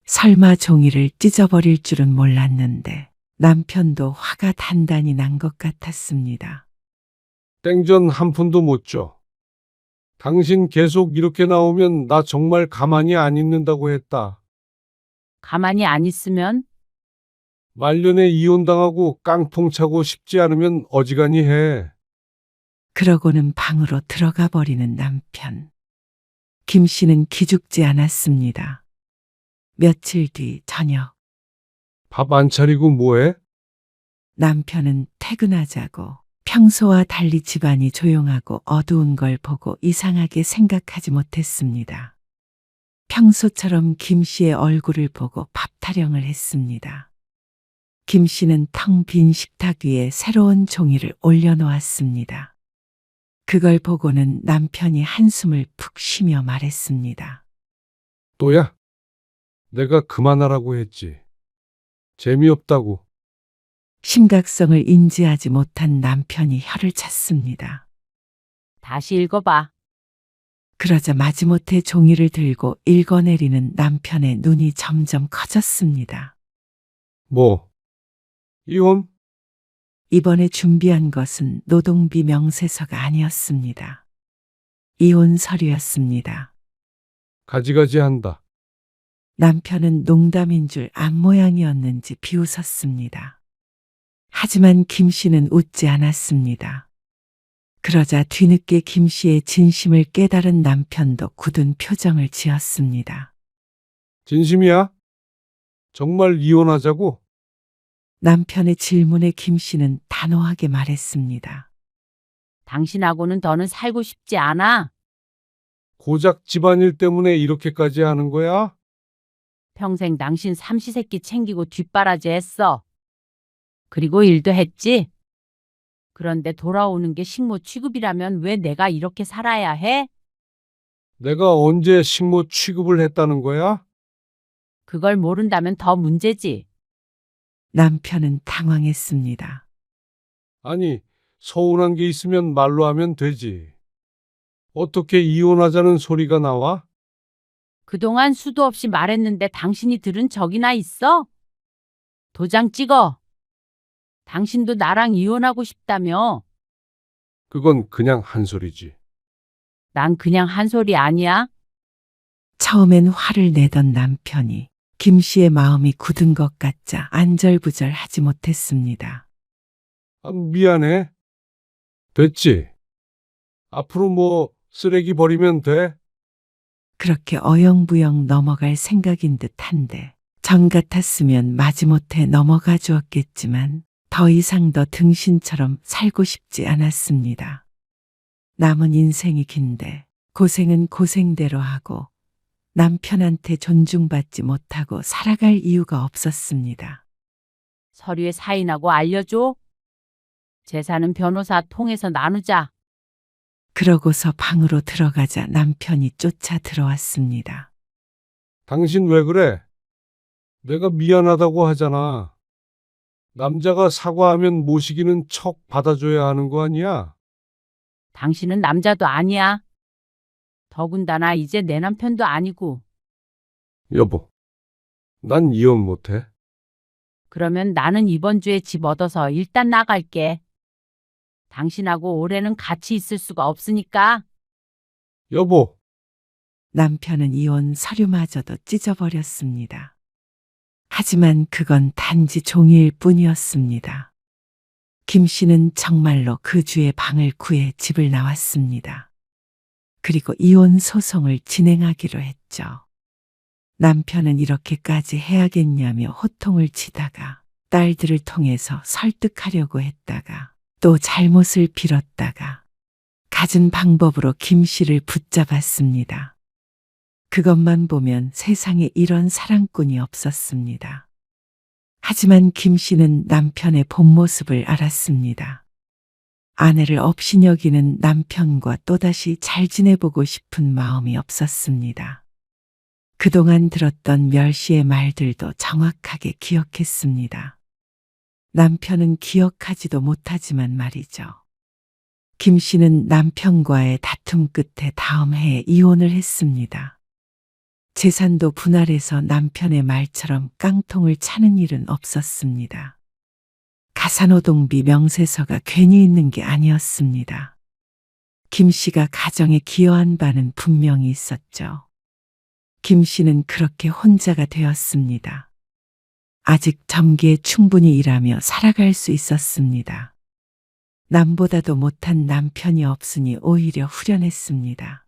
설마 종이를 찢어버릴 줄은 몰랐는데 남편도 화가 단단히 난 것 같았습니다. 땡전 한 푼도 못 줘. 당신 계속 이렇게 나오면 나 정말 가만히 안 있는다고 했다. 가만히 안 있으면 말년에 이혼당하고 깡통 차고 싶지 않으면 어지간히 해. 그러고는 방으로 들어가 버리는 남편. 김 씨는 기죽지 않았습니다. 며칠 뒤 저녁, 밥 안 차리고 뭐해? 남편은 퇴근하자고 평소와 달리 집안이 조용하고 어두운 걸 보고 이상하게 생각하지 못했습니다. 평소처럼 김 씨의 얼굴을 보고 밥 타령을 했습니다. 김 씨는 텅 빈 식탁 위에 새로운 종이를 올려놓았습니다. 그걸 보고는 남편이 한숨을 푹 쉬며 말했습니다. 또야? 내가 그만하라고 했지. 재미없다고. 심각성을 인지하지 못한 남편이 혀를 찼습니다. 다시 읽어봐. 그러자 마지못해 종이를 들고 읽어내리는 남편의 눈이 점점 커졌습니다. 뭐? 이혼? 이번에 준비한 것은 노동비 명세서가 아니었습니다. 이혼 서류였습니다. 가지가지 한다. 남편은 농담인 줄 앞모양이었는지 비웃었습니다. 하지만 김 씨는 웃지 않았습니다. 그러자 뒤늦게 김 씨의 진심을 깨달은 남편도 굳은 표정을 지었습니다. 진심이야? 정말 이혼하자고? 남편의 질문에 김 씨는 단호하게 말했습니다. 당신하고는 더는 살고 싶지 않아. 고작 집안일 때문에 이렇게까지 하는 거야? 평생 당신 삼시세끼 챙기고 뒷바라지 했어. 그리고 일도 했지. 그런데 돌아오는 게 식모 취급이라면 왜 내가 이렇게 살아야 해? 내가 언제 식모 취급을 했다는 거야? 그걸 모른다면 더 문제지. 남편은 당황했습니다. 아니, 서운한 게 있으면 말로 하면 되지. 어떻게 이혼하자는 소리가 나와? 그동안 수도 없이 말했는데 당신이 들은 적이나 있어? 도장 찍어. 당신도 나랑 이혼하고 싶다며. 그건 그냥 한 소리지. 난 그냥 한 소리 아니야. 처음엔 화를 내던 남편이 김 씨의 마음이 굳은 것 같자 안절부절하지 못했습니다. 아, 미안해. 됐지. 앞으로 뭐 쓰레기 버리면 돼. 그렇게 어영부영 넘어갈 생각인 듯한데 전 같았으면 마지못해 넘어가 주었겠지만 더 이상 더 등신처럼 살고 싶지 않았습니다. 남은 인생이 긴데 고생은 고생대로 하고 남편한테 존중받지 못하고 살아갈 이유가 없었습니다. 서류에 사인하고 알려줘. 재산은 변호사 통해서 나누자. 그러고서 방으로 들어가자 남편이 쫓아 들어왔습니다. 당신 왜 그래? 내가 미안하다고 하잖아. 남자가 사과하면 모시기는 척 받아줘야 하는 거 아니야? 당신은 남자도 아니야. 더군다나 이제 내 남편도 아니고. 여보, 난 이혼 못해. 그러면 나는 이번 주에 집 얻어서 일단 나갈게. 당신하고 올해는 같이 있을 수가 없으니까. 여보, 남편은 이혼 서류마저도 찢어버렸습니다. 하지만 그건 단지 종이일 뿐이었습니다. 김 씨는 정말로 그 주에 방을 구해 집을 나왔습니다. 그리고 이혼 소송을 진행하기로 했죠. 남편은 이렇게까지 해야겠냐며 호통을 치다가 딸들을 통해서 설득하려고 했다가 또 잘못을 빌었다가 갖은 방법으로 김 씨를 붙잡았습니다. 그것만 보면 세상에 이런 사랑꾼이 없었습니다. 하지만 김 씨는 남편의 본 모습을 알았습니다. 아내를 없이 여기는 남편과 또다시 잘 지내보고 싶은 마음이 없었습니다. 그동안 들었던 멸시의 말들도 정확하게 기억했습니다. 남편은 기억하지도 못하지만 말이죠. 김 씨는 남편과의 다툼 끝에 다음 해에 이혼을 했습니다. 재산도 분할해서 남편의 말처럼 깡통을 차는 일은 없었습니다. 가사노동비 명세서가 괜히 있는 게 아니었습니다. 김 씨가 가정에 기여한 바는 분명히 있었죠. 김 씨는 그렇게 혼자가 되었습니다. 아직 점기에 충분히 일하며 살아갈 수 있었습니다. 남보다도 못한 남편이 없으니 오히려 후련했습니다.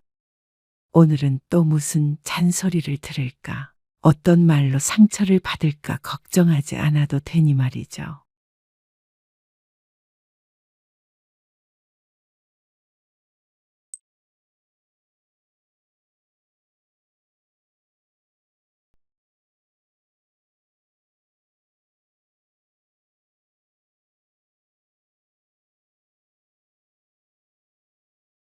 오늘은 또 무슨 잔소리를 들을까, 어떤 말로 상처를 받을까 걱정하지 않아도 되니 말이죠.